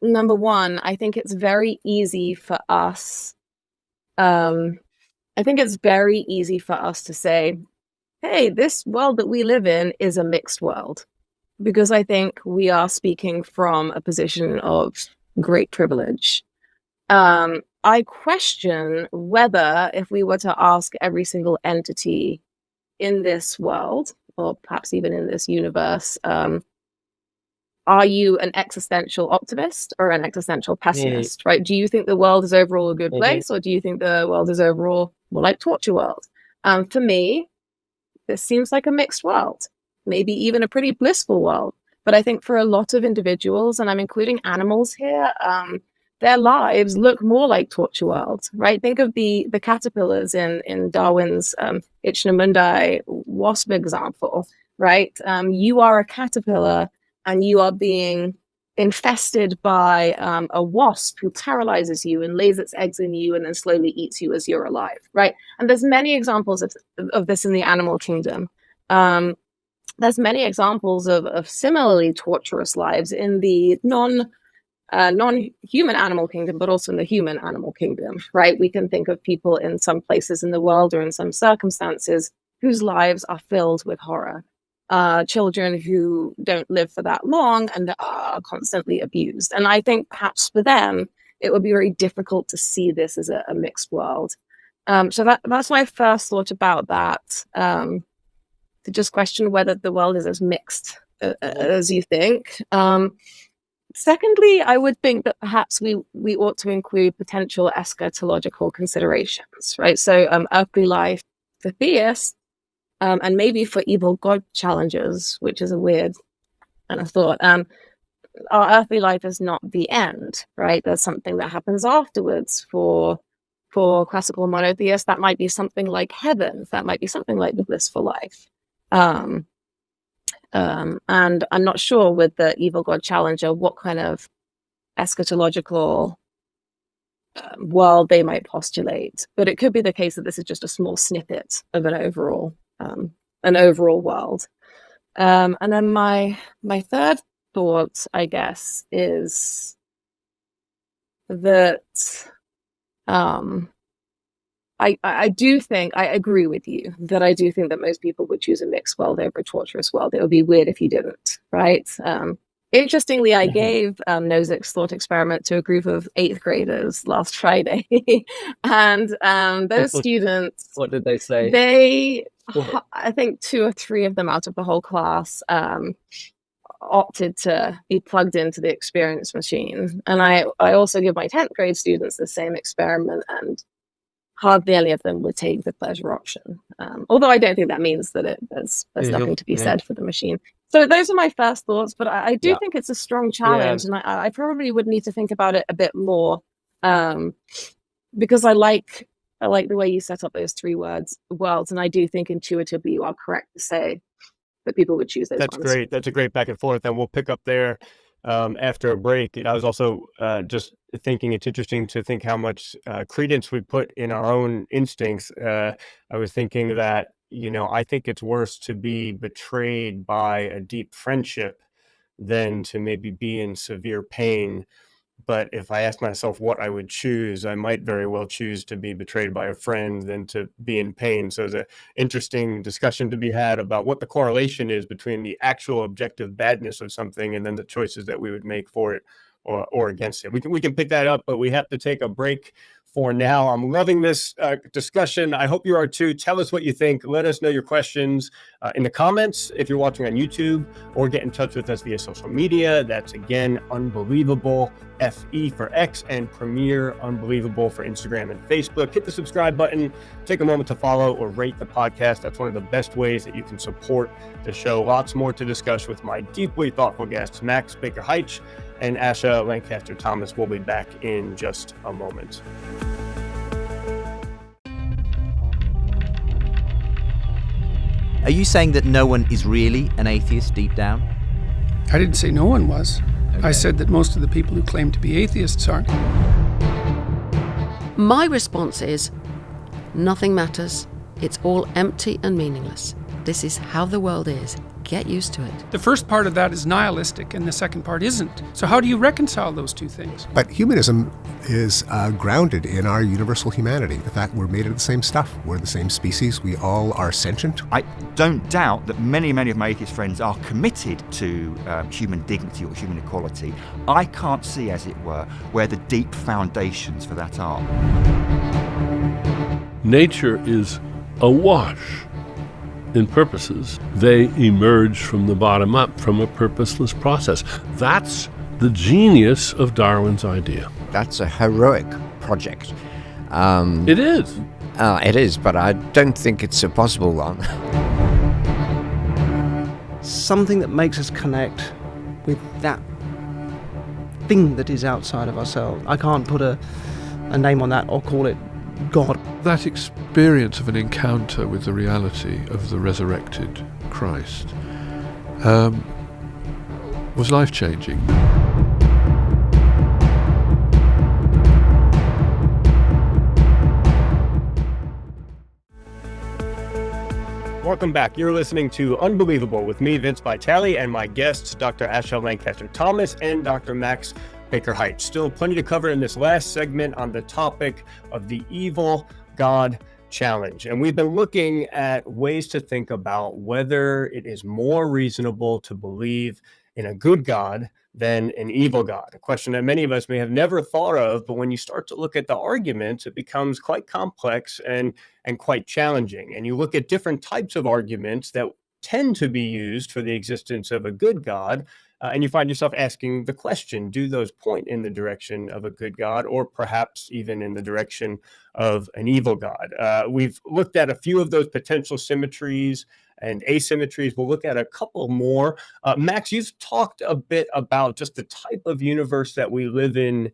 number one, I think it's very easy for us. I think it's very easy for us to say, "Hey, this world that we live in is a mixed world." Because I think we are speaking from a position of great privilege. I question whether if we were to ask every single entity in this world, or perhaps even in this universe, are you an existential optimist or an existential pessimist, right? Do you think the world is overall a good place, or do you think the world is overall more like torture world? For me, this seems like a mixed world. Maybe even a pretty blissful world. But I think for a lot of individuals, and I'm including animals here, their lives look more like torture world, right? Think of the caterpillars in Darwin's Ichneumundi wasp example, right? You are a caterpillar and you are being infested by a wasp who terrorizes you and lays its eggs in you and then slowly eats you as you're alive, right? And there's many examples of this in the animal kingdom. There's many examples of similarly torturous lives in the non-human animal kingdom, but also in the human animal kingdom, right? We can think of people in some places in the world or in some circumstances whose lives are filled with horror. Children who don't live for that long and are constantly abused. And I think perhaps for them, it would be very difficult to see this as a mixed world. So that's my first thought about that, to just question whether the world is as mixed as you think. Secondly, I would think that perhaps we ought to include potential eschatological considerations, right? So earthly life for theists, and maybe for evil God challengers, which is a weird kind of thought. Our earthly life is not the end, right? There's something that happens afterwards. For classical monotheists, that might be something like heaven. That might be something like the blissful life. And I'm not sure with the evil God challenger what kind of eschatological world they might postulate. But it could be the case that this is just a small snippet of an overall world. And then my third thought, I guess, is that I do think, I agree with you, that I do think that most people would choose a mixed world over a torturous world. It would be weird if you didn't, right? Interestingly, I gave Nozick's thought experiment to a group of 8th graders last Friday. And those students... What did they say? I think 2 or 3 of them out of the whole class opted to be plugged into the experience machine. And I also give my 10th grade students the same experiment, and hardly any of them would take the pleasure option. Although I don't think that means that there's nothing to be said for the machine. So those are my first thoughts, but I do think it's a strong challenge, and I probably would need to think about it a bit more, because I like the way you set up those 3 worlds, and I do think intuitively you are correct to say that people would choose those That's ones. great. That's a great back and forth, and we'll pick up there after a break. I was also just thinking it's interesting to think how much credence we put in our own instincts. I was thinking that, I think it's worse to be betrayed by a deep friendship than to maybe be in severe pain. But if I ask myself what I would choose, I might very well choose to be betrayed by a friend than to be in pain. So there's an interesting discussion to be had about what the correlation is between the actual objective badness of something and then the choices that we would make for it or against it. We can pick that up, but we have to take a break for now. I'm loving this discussion. I hope you are too. Tell us what you think. Let us know your questions in the comments if you're watching on YouTube, or get in touch with us via social media. That's again, Unbelievable, FE for X, and Premier Unbelievable for Instagram and Facebook. Hit the subscribe button. Take a moment to follow or rate the podcast. That's one of the best ways that you can support the show. Lots more to discuss with my deeply thoughtful guests, Max Baker-Hytch and Asha Lancaster-Thomas. We'll be back in just a moment. Are you saying that no one is really an atheist deep down? I didn't say no one was. Okay. I said that most of the people who claim to be atheists aren't. My response is, nothing matters. It's all empty and meaningless. This is how the world is. Get used to it. The first part of that is nihilistic and the second part isn't. So how do you reconcile those two things? But humanism is grounded in our universal humanity. The fact we're made of the same stuff. We're the same species. We all are sentient. I don't doubt that many of my atheist friends are committed to human dignity or human equality. I can't see, as it were, where the deep foundations for that are. Nature is awash in purposes. They emerge from the bottom up, from a purposeless process. That's the genius of Darwin's idea. That's a heroic project. It is. It is, but I don't think it's a possible one. Something that makes us connect with that thing that is outside of ourselves. I can't put a name on that or call it God. That experience of an encounter with the reality of the resurrected Christ was life-changing. Welcome back. You're listening to Unbelievable with me, Vince Vitale, and my guests, Dr. Asha Lancaster-Thomas and Dr. Max Baker-Hytch. Still plenty to cover in this last segment on the topic of the evil God challenge. And we've been looking at ways to think about whether it is more reasonable to believe in a good God than an evil God, a question that many of us may have never thought of, but when you start to look at the arguments, it becomes quite complex and quite challenging. And you look at different types of arguments that tend to be used for the existence of a good God, and you find yourself asking the question, do those point in the direction of a good God, or perhaps even in the direction of an evil God? We've looked at a few of those potential symmetries and asymmetries. We'll look at a couple more. Max, you've talked a bit about just the type of universe that we live in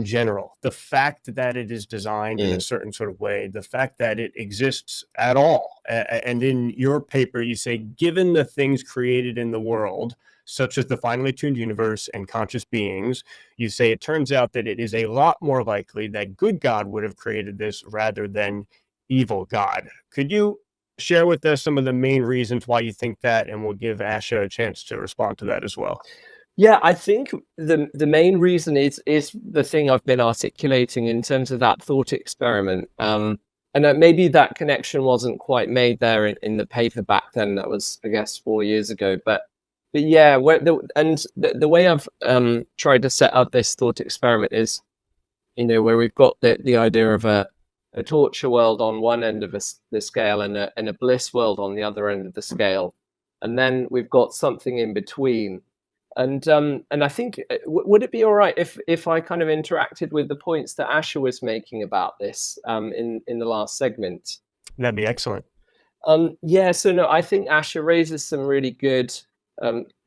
general, the fact that it is designed in a certain sort of way, the fact that it exists at all. And in your paper, you say, given the things created in the world, such as the finely tuned universe and conscious beings, you say it turns out that it is a lot more likely that good God would have created this rather than evil God. Could you share with us some of the main reasons why you think that, and we'll give Asha a chance to respond to that as well. Yeah, I think the main reason is the thing I've been articulating in terms of that thought experiment. And maybe that connection wasn't quite made there in the paper back then. That was, I guess, 4 years ago. But yeah, the way I've tried to set up this thought experiment is, where we've got the idea of a torture world on one end of the scale and a bliss world on the other end of the scale, and then we've got something in between. And I think, would it be all right if I kind of interacted with the points that Asha was making about this in the last segment? That'd be excellent. I think Asha raises some really good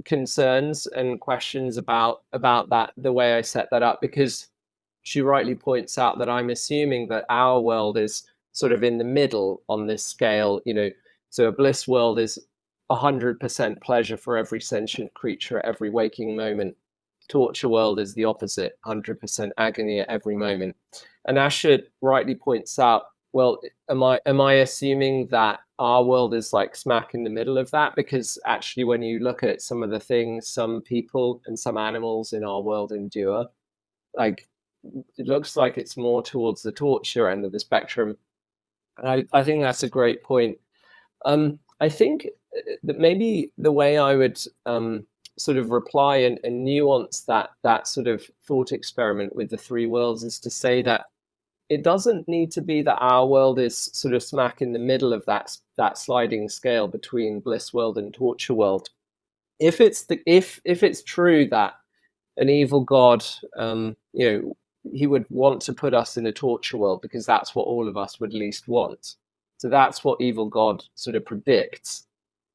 concerns and questions about that, the way I set that up, because she rightly points out that I'm assuming that our world is sort of in the middle on this scale. So a bliss world is 100% pleasure for every sentient creature at every waking moment. Torture world is the opposite, 100% agony at every moment. And Asha rightly points out, well, am I assuming that our world is like smack in the middle of that? Because actually, when you look at some of the things some people and some animals in our world endure, like, it looks like it's more towards the torture end of the spectrum. And I think that's a great point. I think that maybe the way I would sort of reply and nuance that sort of thought experiment with the three worlds is to say that it doesn't need to be that our world is sort of smack in the middle of that sliding scale between bliss world and torture world. If it's true that an evil God, he would want to put us in a torture world because that's what all of us would least want. So that's what evil God sort of predicts.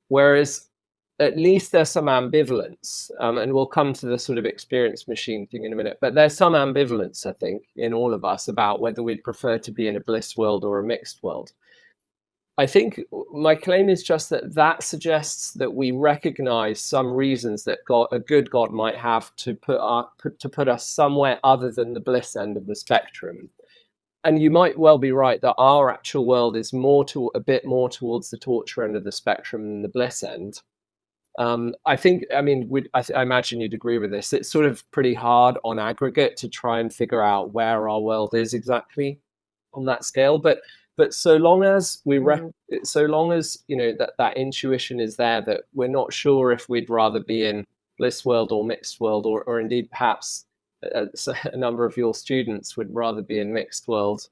Whereas at least there's some ambivalence, and we'll come to the sort of experience machine thing in a minute, but there's some ambivalence, I think, in all of us about whether we'd prefer to be in a bliss world or a mixed world. I think my claim is just that suggests that we recognize some reasons that a good God might have to put us somewhere other than the bliss end of the spectrum. And you might well be right that our actual world is a bit more towards the torture end of the spectrum than the bliss end. I imagine you'd agree with this. It's sort of pretty hard on aggregate to try and figure out where our world is exactly on that scale, but so long as that intuition is there, that we're not sure if we'd rather be in bliss world or mixed world, or indeed perhaps a number of your students would rather be in mixed world,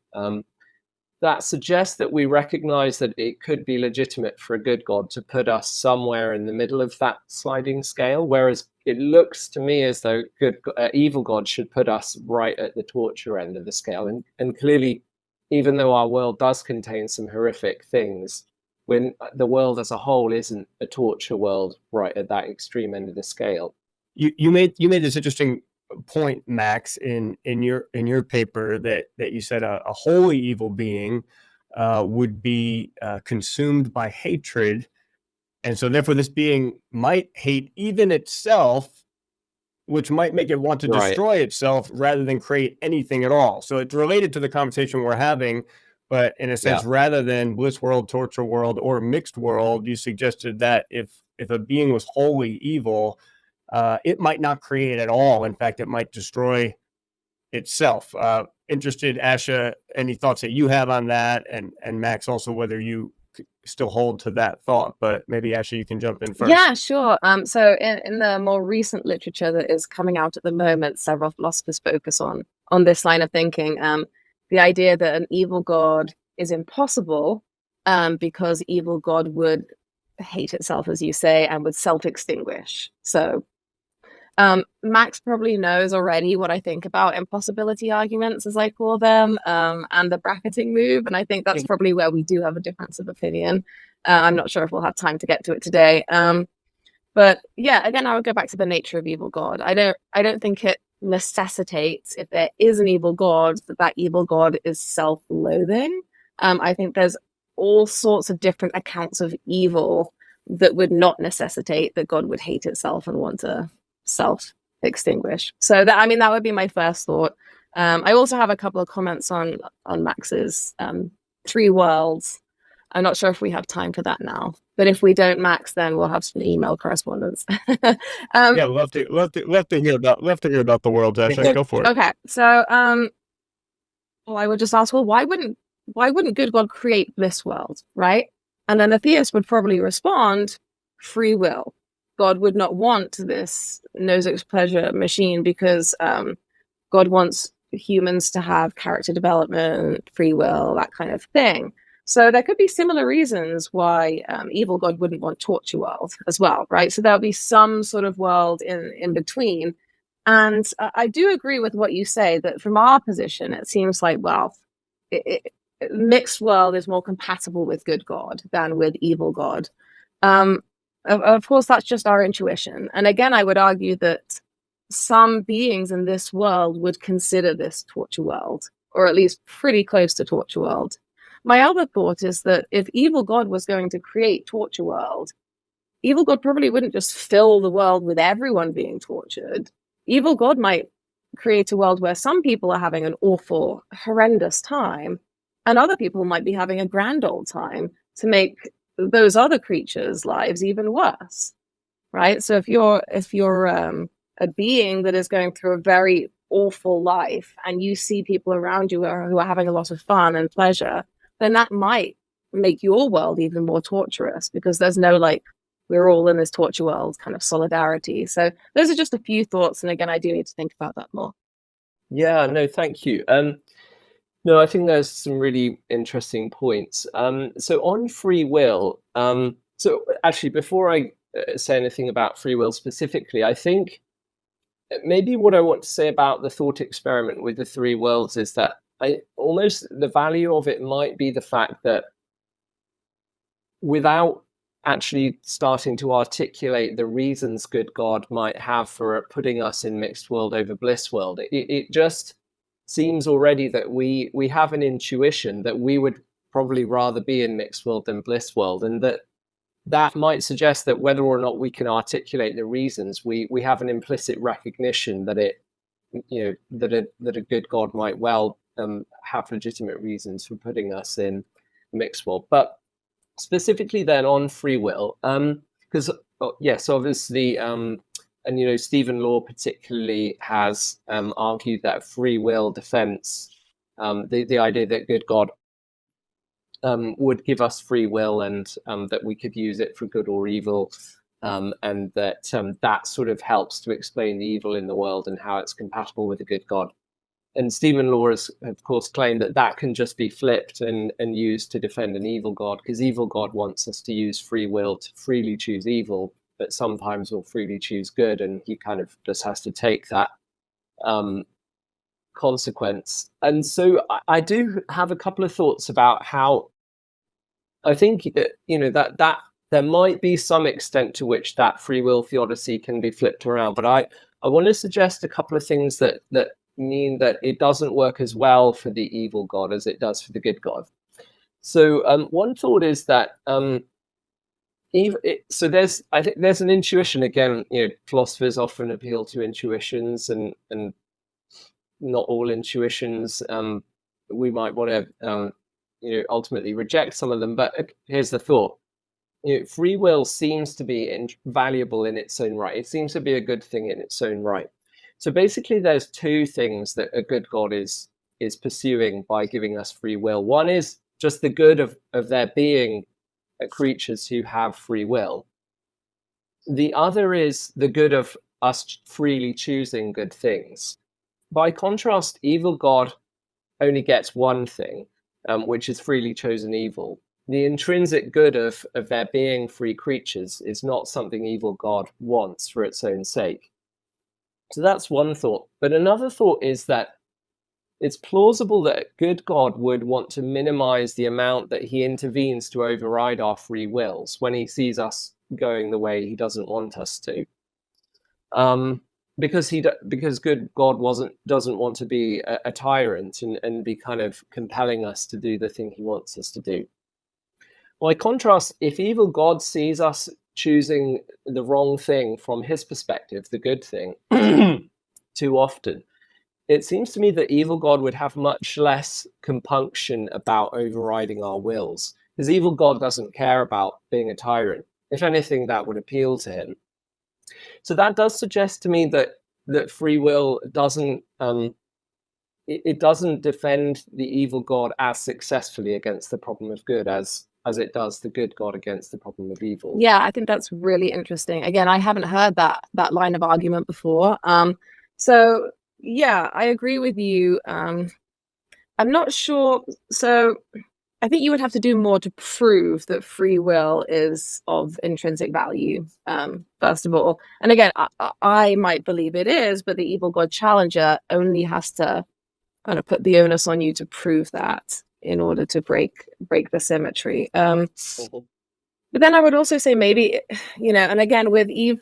that suggests that we recognize that it could be legitimate for a good God to put us somewhere in the middle of that sliding scale, whereas it looks to me as though evil God should put us right at the torture end of the scale. And clearly, even though our world does contain some horrific things, when the world as a whole isn't a torture world right at that extreme end of the scale. You made this interesting point, Max, in your paper that you said a wholly evil being would be consumed by hatred, and so therefore this being might hate even itself, which might make it want to destroy itself rather than create anything at all. So it's related to the conversation we're having But in a sense, rather than bliss world, torture world, or mixed world, you suggested that if a being was wholly evil, it might not create at all. In fact, it might destroy itself. Interested, Asha, any thoughts that you have on that? And Max, also whether you still hold to that thought, but maybe Asha, you can jump in first. Yeah, sure. So in the more recent literature that is coming out at the moment, several philosophers focus on this line of thinking. The idea that an evil God is impossible because evil God would hate itself, as you say, and would self-extinguish. So Max probably knows already what I think about impossibility arguments, as I call them, and the bracketing move. And I think that's probably where we do have a difference of opinion. I'm not sure if we'll have time to get to it today. But yeah, again, I would go back to the nature of evil God. I don't think it necessitates, if there is an evil God, that evil God is self-loathing. I think there's all sorts of different accounts of evil that would not necessitate that God would hate itself and want to self-extinguish. So that would be my first thought. I also have a couple of comments on Max's three worlds. I'm not sure if we have time for that now, but if we don't, Max, then we'll have some email correspondence. Yeah, love to hear about the worlds, Asha. Go for it. Okay, so well, I would just ask, well, why wouldn't good God create this world, right? And then a theist would probably respond, free will. God would not want this Nozick's pleasure machine because God wants humans to have character development, free will, that kind of thing. So there could be similar reasons why evil God wouldn't want torture world as well, right? So there'll be some sort of world in between. And I do agree with what you say, that from our position, it seems like, well, mixed world is more compatible with good God than with evil God. Of course, that's just our intuition. And again, I would argue that some beings in this world would consider this torture world, or at least pretty close to torture world. My other thought is that if evil God was going to create torture world, evil God probably wouldn't just fill the world with everyone being tortured. Evil God might create a world where some people are having an awful, horrendous time, and other people might be having a grand old time to make those other creatures' lives even worse, right? So if you're a being that is going through a very awful life, and you see people around you who are having a lot of fun and pleasure, then that might make your world even more torturous, because there's no we're all in this torture world kind of solidarity. So those are just a few thoughts, and again, I do need to think about that more. Yeah, no, thank you. No, I think there's some really interesting points. So on free will, so actually, before I say anything about free will specifically, I think maybe what I want to say about the thought experiment with the three worlds is that the value of it might be the fact that without actually starting to articulate the reasons good God might have for putting us in mixed world over bliss world, it just seems already that we have an intuition that we would probably rather be in mixed world than bliss world, and that might suggest that whether or not we can articulate the reasons, we have an implicit recognition that that a good God might well have legitimate reasons for putting us in mixed world. But specifically then on free will, because yes, obviously, and Stephen Law particularly has argued that free will defense, the idea that good God would give us free will, and that we could use it for good or evil, and that sort of helps to explain the evil in the world and how it's compatible with a good God. And Stephen Law has, of course, claimed that can just be flipped and used to defend an evil God, because evil God wants us to use free will to freely choose evil, but sometimes we'll freely choose good, and he kind of just has to take that consequence. And so I do have a couple of thoughts about how I think that there might be some extent to which that free will theodicy can be flipped around, but I want to suggest a couple of things that mean that it doesn't work as well for the evil God as it does for the good God. So one thought is that I think there's an intuition. Again, philosophers often appeal to intuitions, and not all intuitions we might want to ultimately reject some of them. But here's the thought. Free will seems to be valuable in its own right. It seems to be a good thing in its own right. So basically, there's two things that a good God is pursuing by giving us free will. One is just the good of there being creatures who have free will. The other is the good of us freely choosing good things. By contrast, evil God only gets one thing, which is freely chosen evil. The intrinsic good of there being free creatures is not something evil God wants for its own sake. So that's one thought. But another thought is that it's plausible that a good God would want to minimize the amount that he intervenes to override our free wills when he sees us going the way he doesn't want us to. Because good God doesn't want to be a tyrant and be kind of compelling us to do the thing he wants us to do. By contrast, if evil God sees us choosing the wrong thing from his perspective, the good thing, too often, it seems to me that evil God would have much less compunction about overriding our wills, because evil God doesn't care about being a tyrant. If anything, that would appeal to him. So that does suggest to me that free will doesn't it doesn't defend the evil God as successfully against the problem of good as it does the good God against the problem of evil. Yeah, I think that's really interesting. Again, I haven't heard that line of argument before. So yeah, I agree with you. I'm not sure. So I think you would have to do more to prove that free will is of intrinsic value, first of all. And again, I might believe it is, but the evil God challenger only has to kind of put the onus on you to prove that in order to break the symmetry. But then I would also say maybe, and again, with the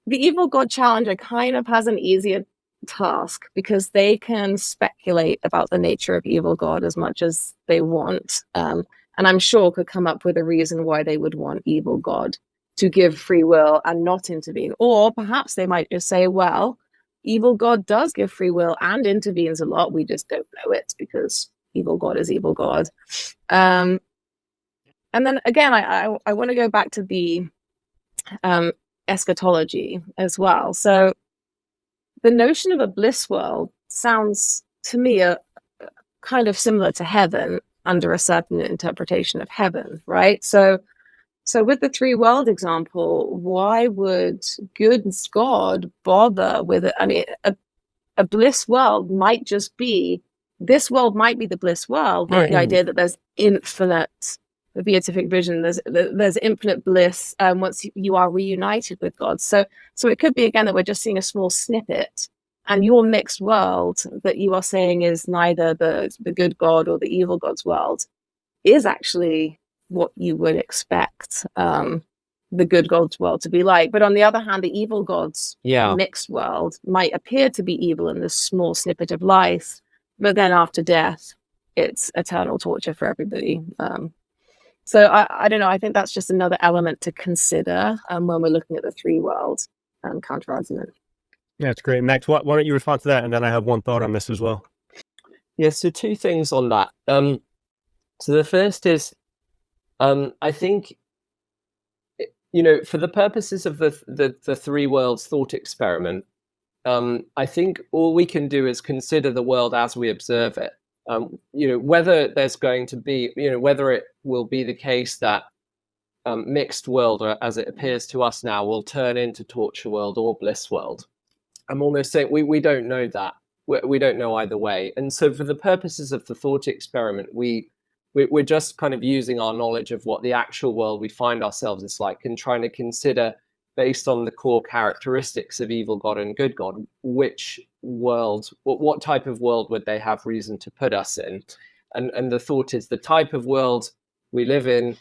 evil God challenger kind of has an easier task because they can speculate about the nature of evil God as much as they want, and I'm sure could come up with a reason why they would want evil God to give free will and not intervene. Or perhaps they might just say, well, evil God does give free will and intervenes a lot, we just don't know it because evil God is evil God. And then again, I want to go back to the eschatology as well. So the notion of a bliss world sounds to me kind of similar to heaven under a certain interpretation of heaven, right? So with the three world example, why would good God bother with it? I mean, a bliss world might just be, this world might be the bliss world, with the idea that there's infinite beatific vision, there's infinite bliss once you are reunited with God. So it could be again that we're just seeing a small snippet, and your mixed world that you are saying is neither the good God or the evil God's world is actually what you would expect the good God's world to be like. But on the other hand, the evil God's mixed world might appear to be evil in this small snippet of life, but then after death, it's eternal torture for everybody. So I don't know. I think that's just another element to consider when we're looking at the three worlds counter argument. Yeah, that's great. Max, why don't you respond to that? And then I have one thought on this as well. Yeah, so two things on that. So the first is, I think, for the purposes of the three worlds thought experiment, I think all we can do is consider the world as we observe it. Whether there's going to be, whether it will be the case that mixed world, or as it appears to us now, will turn into torture world or bliss world. I'm almost saying we don't know that. We don't know either way. And so for the purposes of the thought experiment, we're just kind of using our knowledge of what the actual world we find ourselves is like and trying to consider, based on the core characteristics of evil God and good God, which world, what type of world would they have reason to put us in? And the thought is the type of world we live in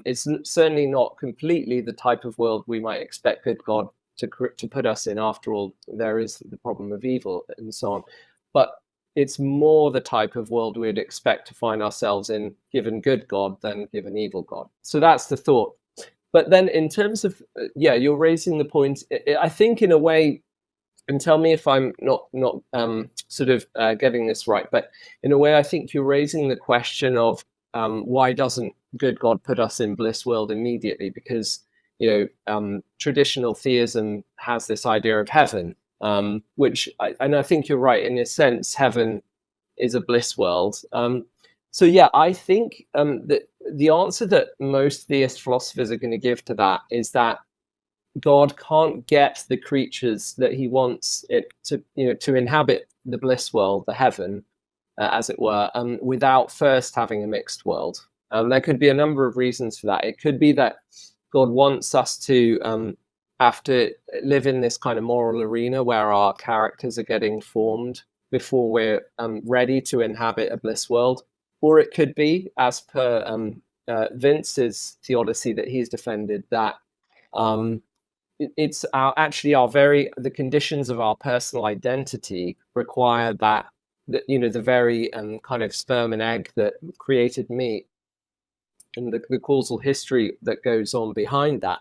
is certainly not completely the type of world we might expect good God to put us in. After all, there is the problem of evil and so on. But it's more the type of world we'd expect to find ourselves in given good God than given evil God. So that's the thought. But then in terms of, you're raising the point, I think in a way, and tell me if I'm not getting this right, but in a way, I think you're raising the question of why doesn't good God put us in bliss world immediately? Because traditional theism has this idea of heaven, which I think you're right. In a sense, heaven is a bliss world. So yeah, I think that the answer that most theist philosophers are going to give to that is that God can't get the creatures that he wants it to inhabit the bliss world, the heaven, as it were, without first having a mixed world. There could be a number of reasons for that. It could be that God wants us to have to live in this kind of moral arena where our characters are getting formed before we're ready to inhabit a bliss world. Or it could be, as per Vince's theodicy that he's defended, that it's the conditions of our personal identity require that the very kind of sperm and egg that created me, and the causal history that goes on behind that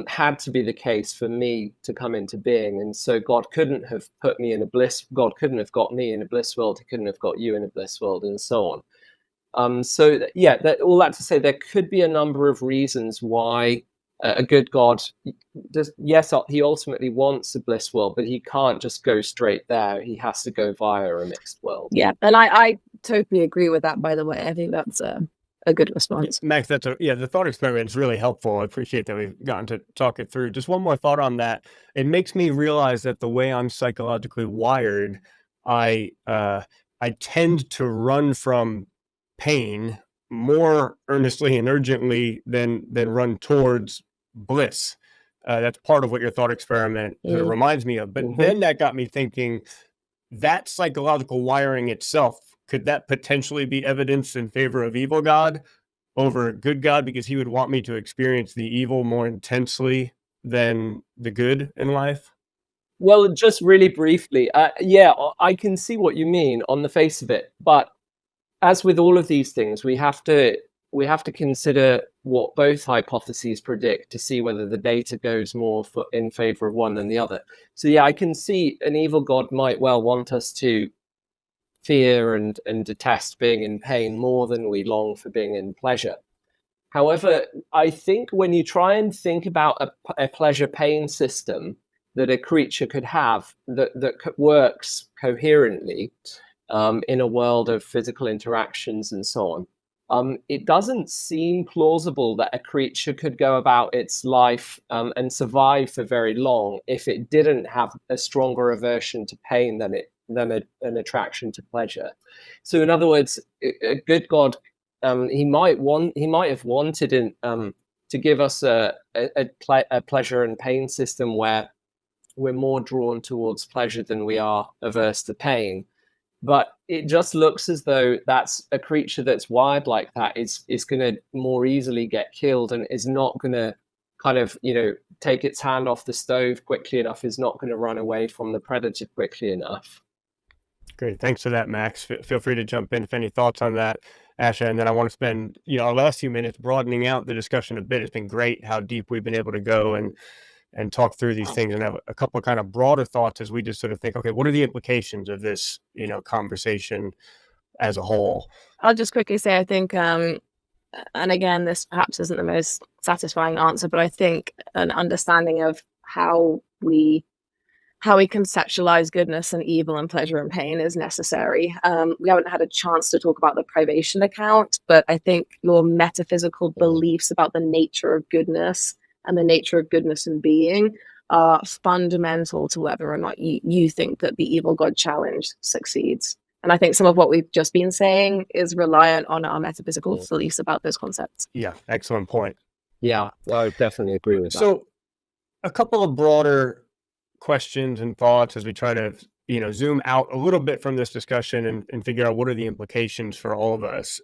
had to be the case for me to come into being. And so God couldn't have put me in a bliss. God couldn't have got me in a bliss world. He couldn't have got you in a bliss world, and so on. All that to say, there could be a number of reasons why a good God he ultimately wants a bliss world, but he can't just go straight there. He has to go via a mixed world. Yeah, and I totally agree with that, by the way. I think that's a good response. Max, the thought experiment is really helpful. I appreciate that we've gotten to talk it through. Just one more thought on that. It makes me realize that the way I'm psychologically wired, I tend to run from pain more earnestly and urgently than run towards bliss. That's part of what your thought experiment reminds me of. But then that got me thinking, that psychological wiring itself, could that potentially be evidence in favor of evil God over good God, because he would want me to experience the evil more intensely than the good in life? Well, just really briefly, I can see what you mean on the face of it, but as with all of these things, we have to consider what both hypotheses predict to see whether the data goes more in favor of one than the other. So yeah, I can see an evil God might well want us to fear and detest being in pain more than we long for being in pleasure. However, I think when you try and think about a pleasure-pain system that a creature could have that works coherently in a world of physical interactions and so on, it doesn't seem plausible that a creature could go about its life and survive for very long if it didn't have a stronger aversion to pain than an attraction to pleasure. So in other words, a good God, he might have wanted to give us a pleasure and pain system where we're more drawn towards pleasure than we are averse to pain. But it just looks as though that's a creature that's wired like that is going to more easily get killed and is not going to kind of, take its hand off the stove quickly enough, is not going to run away from the predator quickly enough. Great. Thanks for that, Max. Feel free to jump in if any thoughts on that, Asha. And then I want to spend, our last few minutes broadening out the discussion a bit. It's been great how deep we've been able to go and talk through these things, and have a couple of kind of broader thoughts as we just sort of think, okay, what are the implications of this, conversation as a whole? I'll just quickly say, I think, and again, this perhaps isn't the most satisfying answer, but I think an understanding of how we conceptualize goodness and evil and pleasure and pain is necessary. We haven't had a chance to talk about the privation account, but I think your metaphysical beliefs about the nature of goodness and the nature of goodness and being are fundamental to whether or not you think that the evil God challenge succeeds. And I think some of what we've just been saying is reliant on our metaphysical beliefs about those concepts. Yeah, excellent point. Yeah, I definitely agree with that. So a couple of broader questions and thoughts as we try to, zoom out a little bit from this discussion and figure out what are the implications for all of us.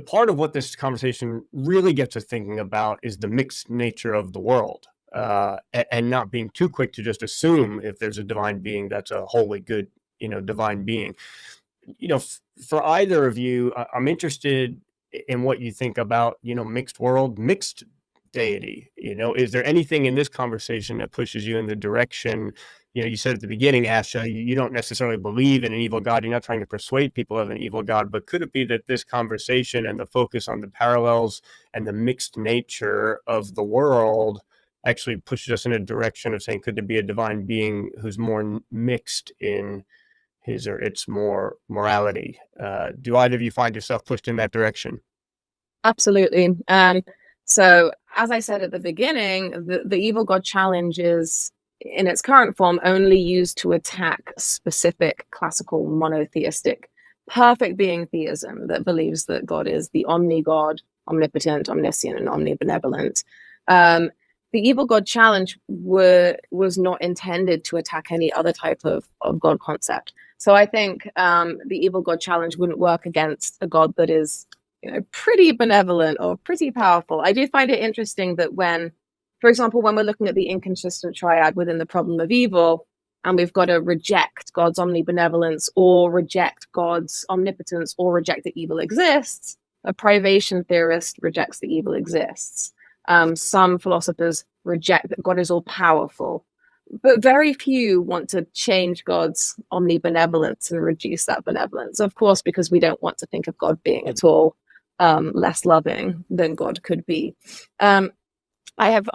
Part of what this conversation really gets us thinking about is the mixed nature of the world, and not being too quick to just assume if there's a divine being that's a wholly good, divine being. For either of you, I'm interested in what you think about, mixed world, mixed deity. Is there anything in this conversation that pushes you in the direction, you said at the beginning, Asha, you don't necessarily believe in an evil God. You're not trying to persuade people of an evil God, but could it be that this conversation and the focus on the parallels and the mixed nature of the world actually pushes us in a direction of saying, could there be a divine being who's more mixed in his or its morality? Do either of you find yourself pushed in that direction? Absolutely. So as I said at the beginning, the evil God challenge is in its current form only used to attack specific classical monotheistic perfect being theism that believes that God is the omni-God, omnipotent, omniscient, and omnibenevolent. The evil God challenge was not intended to attack any other type of God concept. So I think the evil God challenge wouldn't work against a God that is pretty benevolent or pretty powerful. I do find it interesting that for example, when we're looking at the inconsistent triad within the problem of evil, and we've got to reject God's omnibenevolence or reject God's omnipotence or reject that evil exists, a privation theorist rejects that evil exists. Some philosophers reject that God is all powerful, but very few want to change God's omnibenevolence and reduce that benevolence, of course, because we don't want to think of God being at all less loving than God could be. I've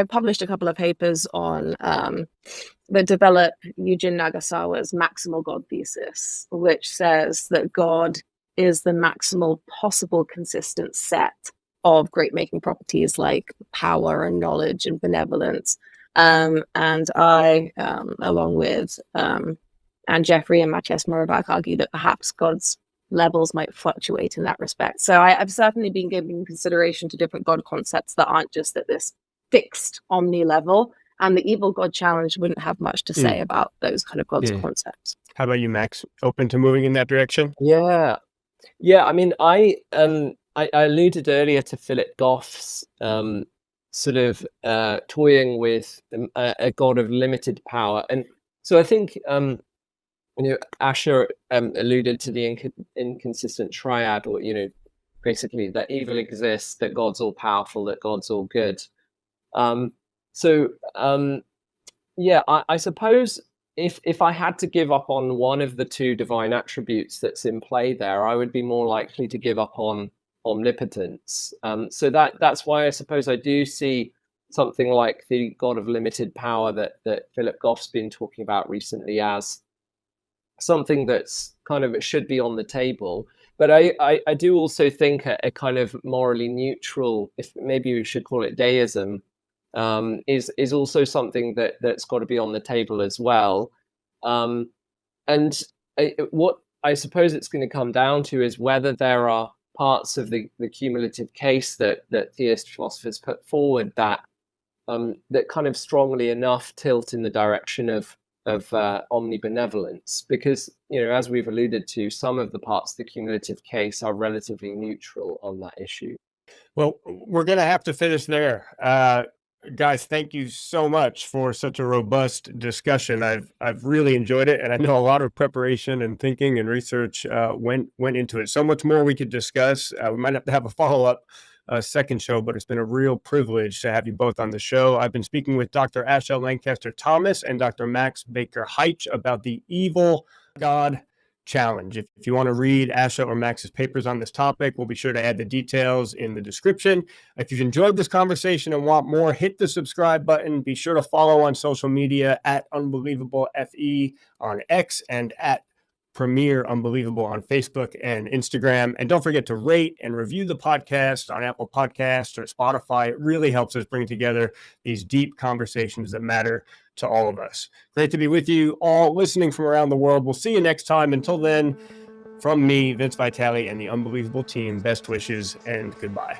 published a couple of papers on that develop Eugene Nagasawa's maximal God thesis, which says that God is the maximal possible consistent set of great-making properties like power and knowledge and benevolence. And I, along with Anne Jeffrey and Maciej Moravec, argue that perhaps God's levels might fluctuate in that respect. So I've certainly been giving consideration to different God concepts that aren't just at this fixed omni level, and the evil God challenge wouldn't have much to say about those kind of God's concepts. How about you, Max? Open to moving in that direction? Yeah. I mean, I alluded earlier to Philip Goff's sort of toying with a God of limited power, and so I think Asha alluded to the inconsistent triad, or basically that evil exists, that God's all powerful, that God's all good. I suppose if I had to give up on one of the two divine attributes that's in play there, I would be more likely to give up on omnipotence. So that's why I suppose I do see something like the God of limited power that Philip Goff's been talking about recently as something that's kind of, it should be on the table. But I do also think a kind of morally neutral, if maybe we should call it deism, is also something that's got to be on the table as well. What I suppose it's going to come down to is whether there are parts of the cumulative case that theist philosophers put forward that kind of strongly enough tilt in the direction of omnibenevolence, because as we've alluded to, some of the parts of the cumulative case are relatively neutral on that issue. Well, we're going to have to finish there. Guys, thank you so much for such a robust discussion. I've really enjoyed it, and I know a lot of preparation and thinking and research went into it. So much more we could discuss. We might have to have a follow-up second show, but it's been a real privilege to have you both on the show. I've been speaking with Dr. Asha Lancaster-Thomas and Dr. Max Baker-Hytch about the evil God challenge. If you want to read Asha or Max's papers on this topic, we'll be sure to add the details in the description. If you've enjoyed this conversation and want more, hit the subscribe button. Be sure to follow on social media at UnbelievableFE on X and at Premier Unbelievable on Facebook and Instagram. And don't forget to rate and review the podcast on Apple Podcasts or Spotify. It really helps us bring together these deep conversations that matter to all of us. Great to be with you all listening from around the world. We'll see you next time. Until then, from me, Vince Vitale, and the Unbelievable team, best wishes and goodbye.